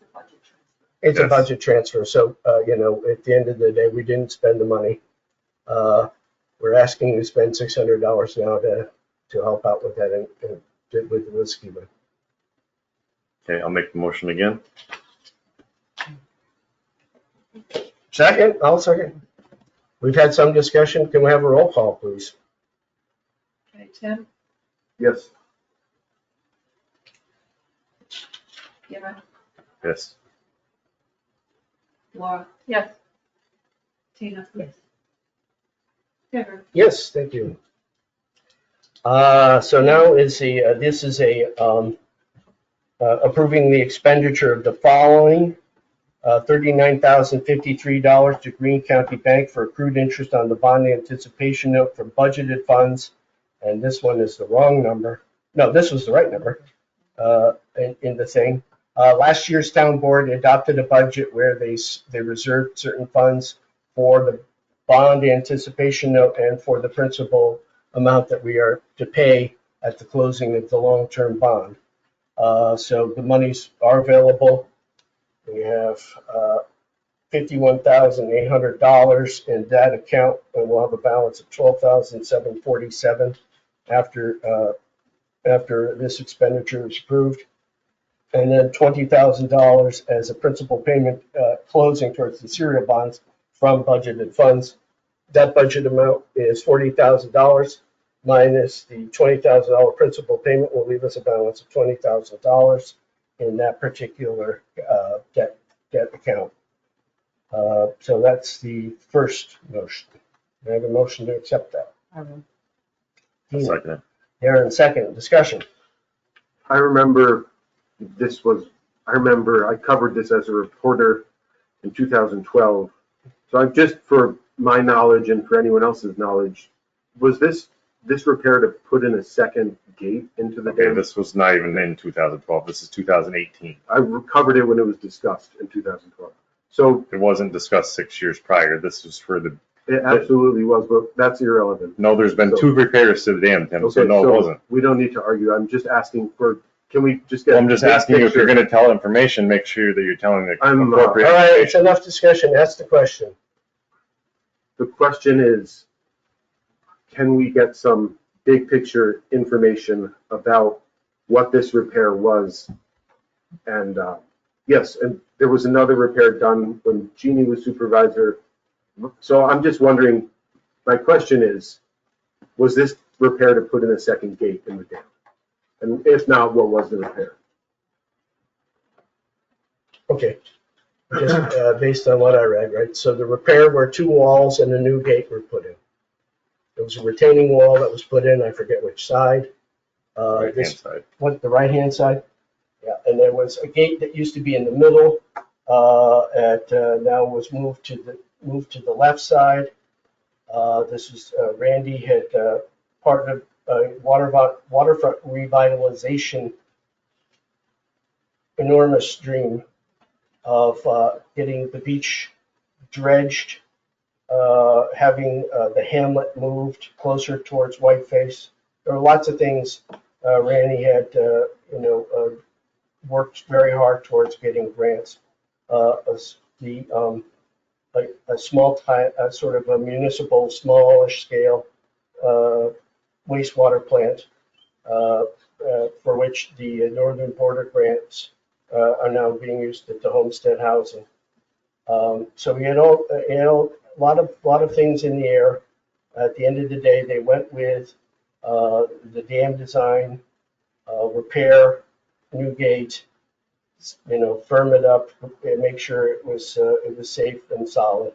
Speaker 5: Yes.
Speaker 2: budget transfer. So, at the end of the day, we didn't spend the money. We're asking you to spend $600 now to help out with that and with the whiskey.
Speaker 5: Okay, I'll make the motion again.
Speaker 2: Second, I'll second. We've had some discussion. Can we have a roll call, please?
Speaker 9: Okay, Tim,
Speaker 6: Yes.
Speaker 9: Kevin,
Speaker 5: Yes.
Speaker 9: Laura,
Speaker 7: Yes,
Speaker 9: Tina,
Speaker 8: Yes.
Speaker 9: Trevor.
Speaker 2: Yes, thank you. So now is this is approving the expenditure of the following. $39,053 to Greene County Bank for accrued interest on the bond anticipation note for budgeted funds. And this one is the wrong number. No, this was the right number in the thing. Last year's town board adopted a budget where they reserved certain funds for the bond anticipation note and for the principal amount that we are to pay at the closing of the long-term bond. So the monies are available. We have $51,800 in that account, and we'll have a balance of $12,747 after this expenditure is approved. And then $20,000 as a principal payment closing towards the serial bonds from budgeted funds. That budget amount is $40,000 minus the $20,000 principal payment will leave us a balance of $20,000 in that particular debt account. So that's the first motion. I have a motion to accept that.
Speaker 8: I will.
Speaker 5: I'll second it.
Speaker 2: Aaron, second, discussion.
Speaker 6: I remember I covered this as a reporter in 2012. So I'm just, for my knowledge and for anyone else's knowledge, was this repair to put in a second gate into the
Speaker 5: Okay,
Speaker 6: dam?
Speaker 5: this was not even in 2012. This is 2018.
Speaker 6: I covered it when it was discussed in 2012. So
Speaker 5: It wasn't discussed 6 years prior. This was for the,
Speaker 6: it absolutely was, but that's irrelevant.
Speaker 5: no, there's been 2 repairs to the dam, Tim, so
Speaker 6: Okay,
Speaker 5: no, it wasn't.
Speaker 6: we don't need to argue. I'm just asking can we just get?
Speaker 5: Well, I'm just
Speaker 6: big
Speaker 5: asking you, if you're
Speaker 6: picture?
Speaker 5: gonna tell information, make sure that you're telling the
Speaker 6: I'm,
Speaker 2: All
Speaker 5: appropriate
Speaker 2: right, it's
Speaker 5: information.
Speaker 2: enough discussion. Ask the question.
Speaker 6: The question is, can we get some big picture information about what this repair was and Yes, and there was another repair done when Jeannie was supervisor. So I'm just wondering, my question is, was this repair to put in a second gate in the dam? And if not, what was the repair?
Speaker 2: Okay, just based on what I read, right? So the repair were 2 walls and a new gate were put in. There was a retaining wall that was put in, I forget which side.
Speaker 5: Right-hand side.
Speaker 2: What, the right-hand side? Yeah, and there was a gate that used to be in the middle, now was moved to the left side. This was, Randy had part of waterfront revitalization enormous dream of getting the beach dredged, having the hamlet moved closer towards Whiteface. There were lots of things Randy had, worked very hard towards getting grants. Like a small type, sort of a municipal, smallish scale wastewater plant, for which the Northern Border grants are now being used at the homestead housing. So we had a lot of things in the air. At the end of the day, they went with the dam design, repair, new gate, firm it up, and make sure it was safe and solid.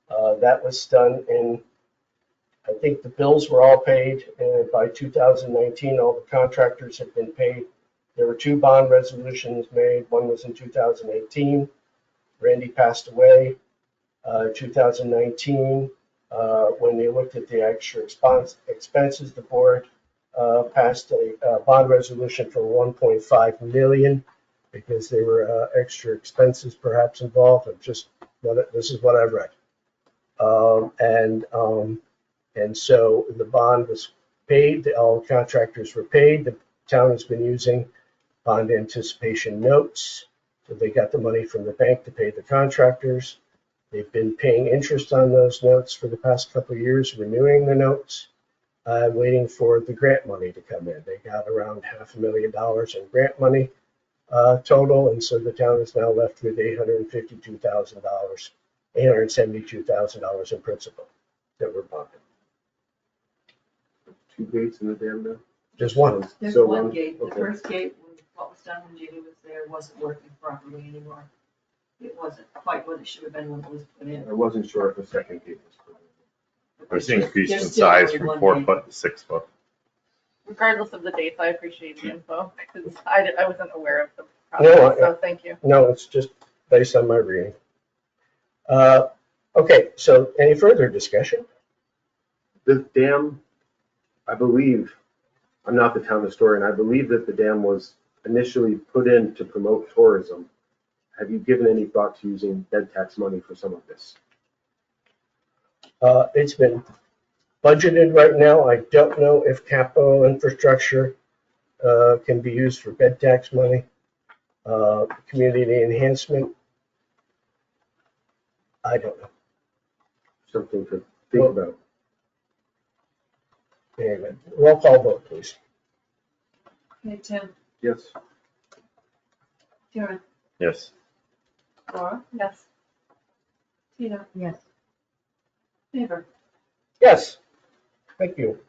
Speaker 2: That was done in, I think the bills were all paid, and by 2019, all the contractors had been paid. There were 2 bond resolutions made. One was in 2018. Randy passed away. 2019, when they looked at the extra expenses, the board passed a bond resolution for 1.5 million because there were extra expenses perhaps involved. This is what I've read. And so the bond was paid. All contractors were paid. The town has been using bond anticipation notes. So they got the money from the bank to pay the contractors. They've been paying interest on those notes for the past couple of years, renewing the notes, waiting for the grant money to come in. They got around $500,000 in grant money total, and so the town is now left with $872,000 in principal that were bonded.
Speaker 6: 2 gates in the dam now?
Speaker 2: Just one.
Speaker 9: There's
Speaker 6: So
Speaker 9: one
Speaker 6: one-
Speaker 9: gate, the
Speaker 6: okay.
Speaker 9: first gate, what was done when Judy was there, wasn't working properly anymore. It wasn't quite what it should have been when it was put in.
Speaker 6: I wasn't sure if a second gate was put in.
Speaker 5: There's increase in
Speaker 9: There's still
Speaker 5: size
Speaker 9: only
Speaker 5: from
Speaker 9: one
Speaker 5: 4
Speaker 9: gate.
Speaker 5: foot to 6 foot.
Speaker 7: Regardless of the dates, I appreciate the info because I wasn't aware of the
Speaker 2: No,
Speaker 7: process, so thank you.
Speaker 2: No, it's just based on my reading. Okay, so any further discussion?
Speaker 6: The dam, I believe, I'm not the town historian, I believe that the dam was initially put in to promote tourism. Have you given any thought to using bed tax money for some of this?
Speaker 2: It's been budgeted right now. I don't know if capital infrastructure can be used for bed tax money. Community enhancement, I don't know.
Speaker 6: Something to think
Speaker 2: Well-
Speaker 6: about.
Speaker 2: Anyway, roll call vote, please.
Speaker 9: Okay, Tim,
Speaker 6: Yes.
Speaker 9: Karen,
Speaker 5: Yes.
Speaker 9: Laura,
Speaker 7: Yes.
Speaker 9: Tina,
Speaker 8: Yes.
Speaker 9: Favor.
Speaker 2: Yes, thank you.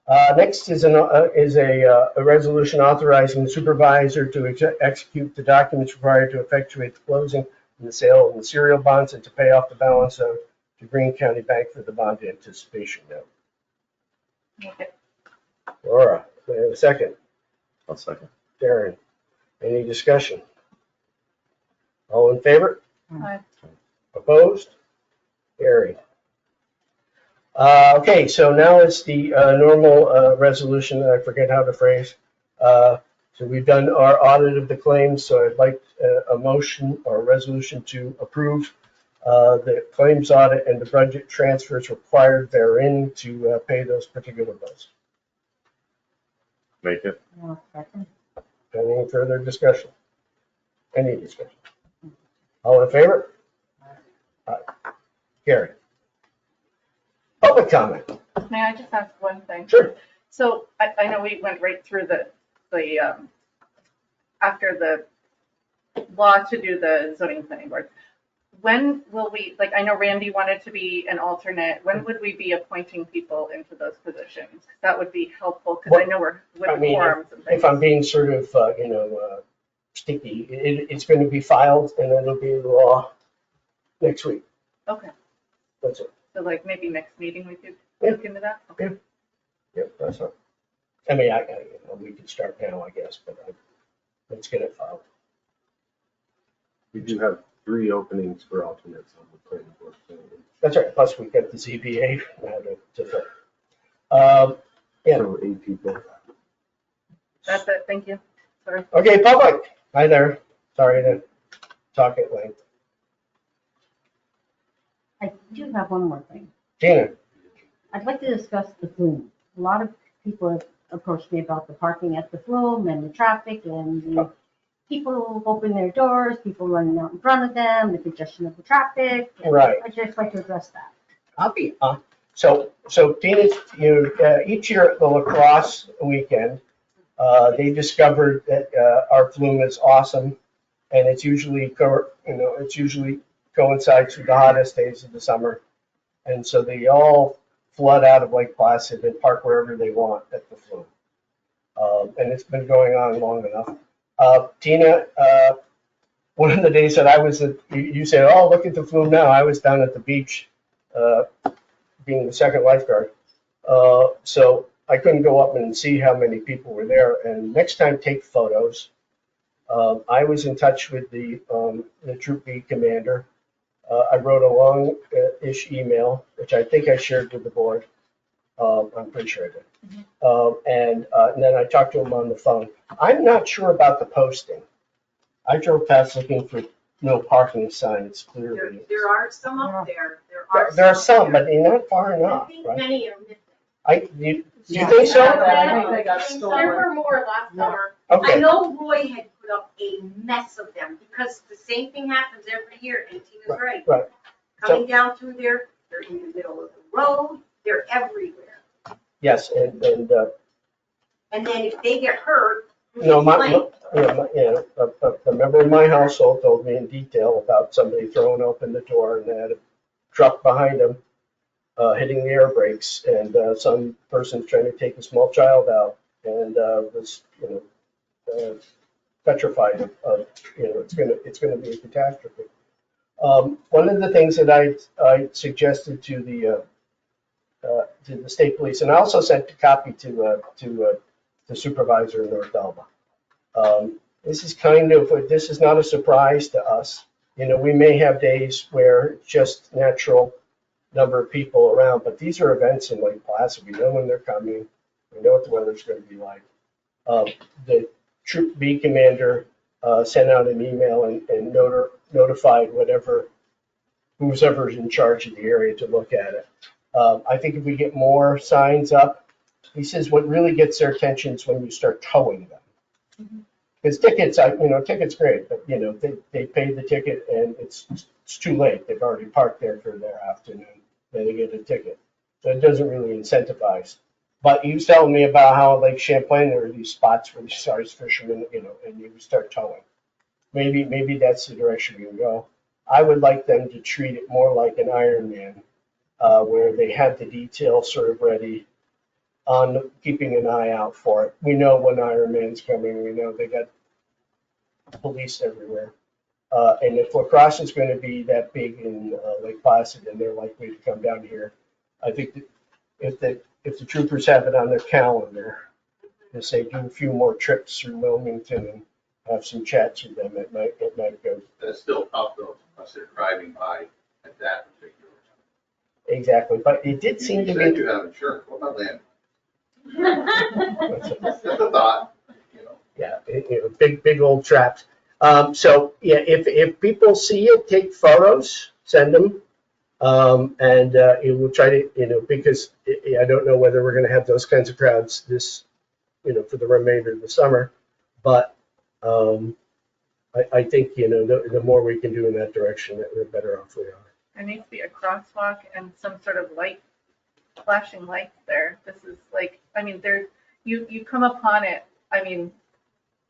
Speaker 2: Next is a resolution authorizing the supervisor to execute the documents required to effectuate the closing and the sale of the serial bonds and to pay off the balance of the Greene County Bank for the bond anticipation note.
Speaker 7: Okay.
Speaker 2: Laura, may I have a second?
Speaker 5: I'll second.
Speaker 2: Darren, any discussion? All in favor?
Speaker 7: Aye.
Speaker 2: Opposed? Carried. Okay, so now it's the normal resolution that I forget how to phrase. So we've done our audit of the claims, so I'd like a motion or a resolution to approve the claims audit and the budget transfers required therein to pay those particular bills.
Speaker 5: Make it.
Speaker 8: No, second.
Speaker 2: Any further discussion? Any discussion? All in favor? Aye. Carried. Public comment?
Speaker 7: May I just ask one thing?
Speaker 2: Sure.
Speaker 7: So I know we went right through the after the law to do the zoning planning board. When will we, like, I know Randy wanted to be an alternate. When would we be appointing people into those positions? That would be helpful, because I know we're with
Speaker 11: I mean,
Speaker 7: forums and things.
Speaker 11: If I'm being sort of, sticky, it's going to be filed and then it'll be law next week.
Speaker 7: Okay,
Speaker 11: That's it.
Speaker 7: so like maybe next meeting we could
Speaker 11: Yeah.
Speaker 7: look into that? Okay.
Speaker 11: Yep, that's all. I mean, we could start now, I guess, but let's get it filed.
Speaker 6: We do have 3 openings for alternates on the planning board. So
Speaker 11: That's right. Plus we got the ZBA now to fill. Yeah.
Speaker 6: so 8 people.
Speaker 7: That's it, thank you. Sorry.
Speaker 11: Okay, public. Hi there. Sorry to talk at length.
Speaker 8: I do have one more thing.
Speaker 11: Gina,
Speaker 8: I'd like to discuss the flume. A lot of people have approached me about the parking at the flume and the traffic and the people opening their doors, people running out in front of them, the congestion of the traffic.
Speaker 11: Right.
Speaker 8: I'd just like to address that.
Speaker 11: I'll be on. So Dina, each year at the lacrosse weekend, they discovered that our flume is awesome, and it's usually coincides with the hottest days of the summer, and so they all flood out of Lake Placid and park wherever they want at the flume, and it's been going on long enough. Tina, one of the days that I was you said, "Oh, look at the flume now." I was down at the beach, being the second lifeguard, so I couldn't go up and see how many people were there. And next time, take photos. I was in touch with the Troop B commander. I wrote a long-ish email, which I think I shared with the board. I'm pretty sure I did. And then I talked to him on the phone. I'm not sure about the posting. I drove past looking for no parking signs, clearly.
Speaker 10: There are some up there.
Speaker 11: There are some, but they're not far
Speaker 10: I
Speaker 11: enough,
Speaker 10: think
Speaker 11: right?
Speaker 10: many are missing.
Speaker 11: Do you think so?
Speaker 9: I think they got
Speaker 10: There
Speaker 9: stolen.
Speaker 10: were more last summer.
Speaker 11: Okay.
Speaker 10: I know Roy had put up a mess of them, because the same thing happens every year, and Tina's right.
Speaker 11: Right.
Speaker 10: Coming down through there, they're in the middle of the road, they're everywhere.
Speaker 11: Yes, and
Speaker 10: And then if they get hurt, who's
Speaker 11: no,
Speaker 10: to blame?
Speaker 11: a member of my household told me in detail about somebody throwing open the door and they had a truck behind them, hitting the air brakes, and some person trying to take a small child out and was, petrified of, it's gonna be a catastrophe. One of the things that I suggested to the state police, and I also sent a copy to the supervisor in North Elba. This is not a surprise to us. We may have days where it's just natural number of people around, but these are events in Lake Placid. We know when they're coming. We know what the weather's going to be like. The Troop B commander sent out an email and notified who's ever in charge of the area to look at it. I think if we get more signs up, he says what really gets their attention is when you start towing them. Because tickets great, but they paid the ticket and it's too late. They've already parked there for their afternoon. Then they get a ticket, so it doesn't really incentivize. But he was telling me about how Lake Champlain there are these spots where these ice fishermen, and you start towing. Maybe that's the direction we can go. I would like them to treat it more like an Ironman, where they have the details sort of ready, on keeping an eye out for it. We know when Ironman's coming. We know they got police everywhere. And if lacrosse is going to be that big in Lake Placid, and they're likely to come down here, I think that if the troopers have it on their calendar, and say do a few more trips through Wilmington and have some chats with them, it might go.
Speaker 3: That's still tough though, unless they're driving by at that particular time.
Speaker 11: Exactly, but it did seem to
Speaker 3: You said
Speaker 11: be.
Speaker 3: you have insurance, what about land? Just a thought,
Speaker 11: Yeah, big old traps. So yeah, if people see it, take photos, send them, and we'll try to, because I don't know whether we're going to have those kinds of crowds this, for the remainder of the summer, but I think the more we can do in that direction, the better off we are.
Speaker 7: There needs to be a crosswalk and some sort of light, flashing lights there. This is like, you come upon it,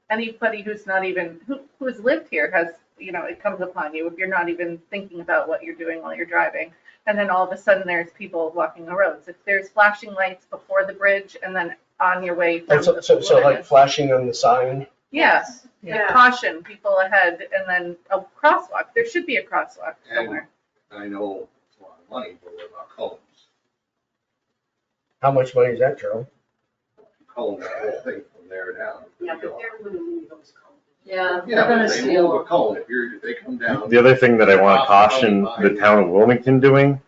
Speaker 7: anybody who's not even, who's lived here has, you know, it comes upon you if you're not even thinking about what you're doing while you're driving. And then all of a sudden there's people blocking the roads. If there's flashing lights before the bridge and then on your way from
Speaker 11: And so like flashing on the sign?
Speaker 7: Yeah,
Speaker 4: Yeah.
Speaker 7: caution, people ahead, and then a crosswalk. There should be a crosswalk somewhere.
Speaker 3: I know it's a lot of money, but what about cones?
Speaker 11: How much money is that, Charlie?
Speaker 3: Cone that whole thing from there down.
Speaker 4: Yeah, but they're losing those cones.
Speaker 9: Yeah, they're
Speaker 3: Yeah,
Speaker 9: gonna
Speaker 3: but they move
Speaker 9: steal
Speaker 3: a
Speaker 9: them.
Speaker 3: cone, if they come down.
Speaker 5: The other thing that I want to caution the town of Wilmington doing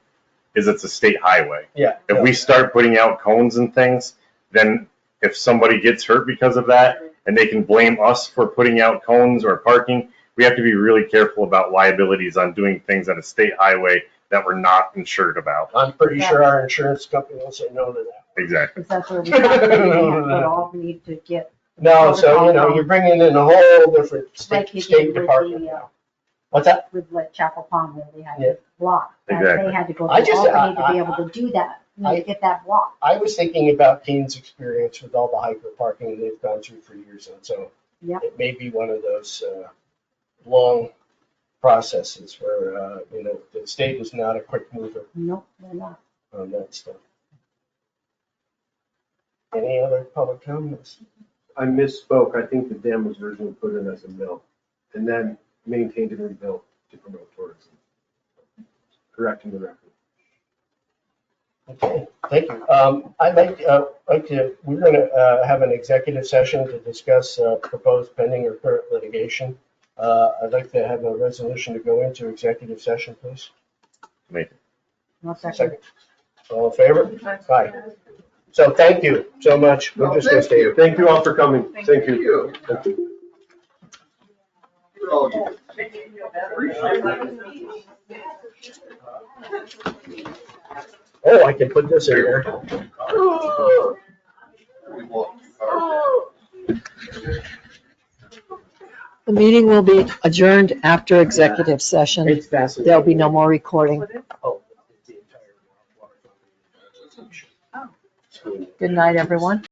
Speaker 5: is it's a state highway.
Speaker 11: Yeah.
Speaker 5: If we start putting out cones and things, then if somebody gets hurt because of that, and they can blame us for putting out cones or parking, we have to be really careful about liabilities on doing things on a state highway that we're not insured about.
Speaker 11: I'm pretty sure our insurance company will say no to that.
Speaker 5: Exactly.
Speaker 8: Because that's where we have to all need to get,
Speaker 11: No, so, you know, you're bringing in a whole different
Speaker 8: like
Speaker 11: state,
Speaker 8: you
Speaker 11: state
Speaker 8: did with
Speaker 11: department
Speaker 8: the,
Speaker 11: now. What's that?
Speaker 8: with like Chapel Pond where they had
Speaker 11: Yeah.
Speaker 8: to block. That
Speaker 5: Exactly.
Speaker 8: They had to go
Speaker 11: I
Speaker 8: to
Speaker 11: just-
Speaker 8: Albany to
Speaker 11: I-
Speaker 8: be able to do that,
Speaker 11: I-
Speaker 8: to get that block.
Speaker 11: I was thinking about Keane's experience with all the hyper parking they've gone through for years, and so
Speaker 8: Yep.
Speaker 11: it may be one of those long processes where, you know, the state is not a quick mover
Speaker 8: Nope, they're not.
Speaker 11: on that stuff. Any other public comments?
Speaker 6: I misspoke. I think the dam was originally put in as a mill and then maintained and rebuilt to promote tourism. Correcting the record.
Speaker 11: Okay, thank you. I'd like to, we're going to have an executive session to discuss proposed pending or current litigation. I'd like to have a resolution to go into executive session, please.
Speaker 8: One second.
Speaker 11: Second. All in favor? Aye. So thank you so much. We're just going to stay.
Speaker 6: Thank you all for coming. Thank you.
Speaker 3: Thank you. You're all good.
Speaker 11: Oh, I can put this in there.
Speaker 12: The meeting will be adjourned after executive session.
Speaker 11: It's fascinating.
Speaker 12: There'll be no more recording.
Speaker 11: Oh, it's the entire.
Speaker 12: Good night, everyone.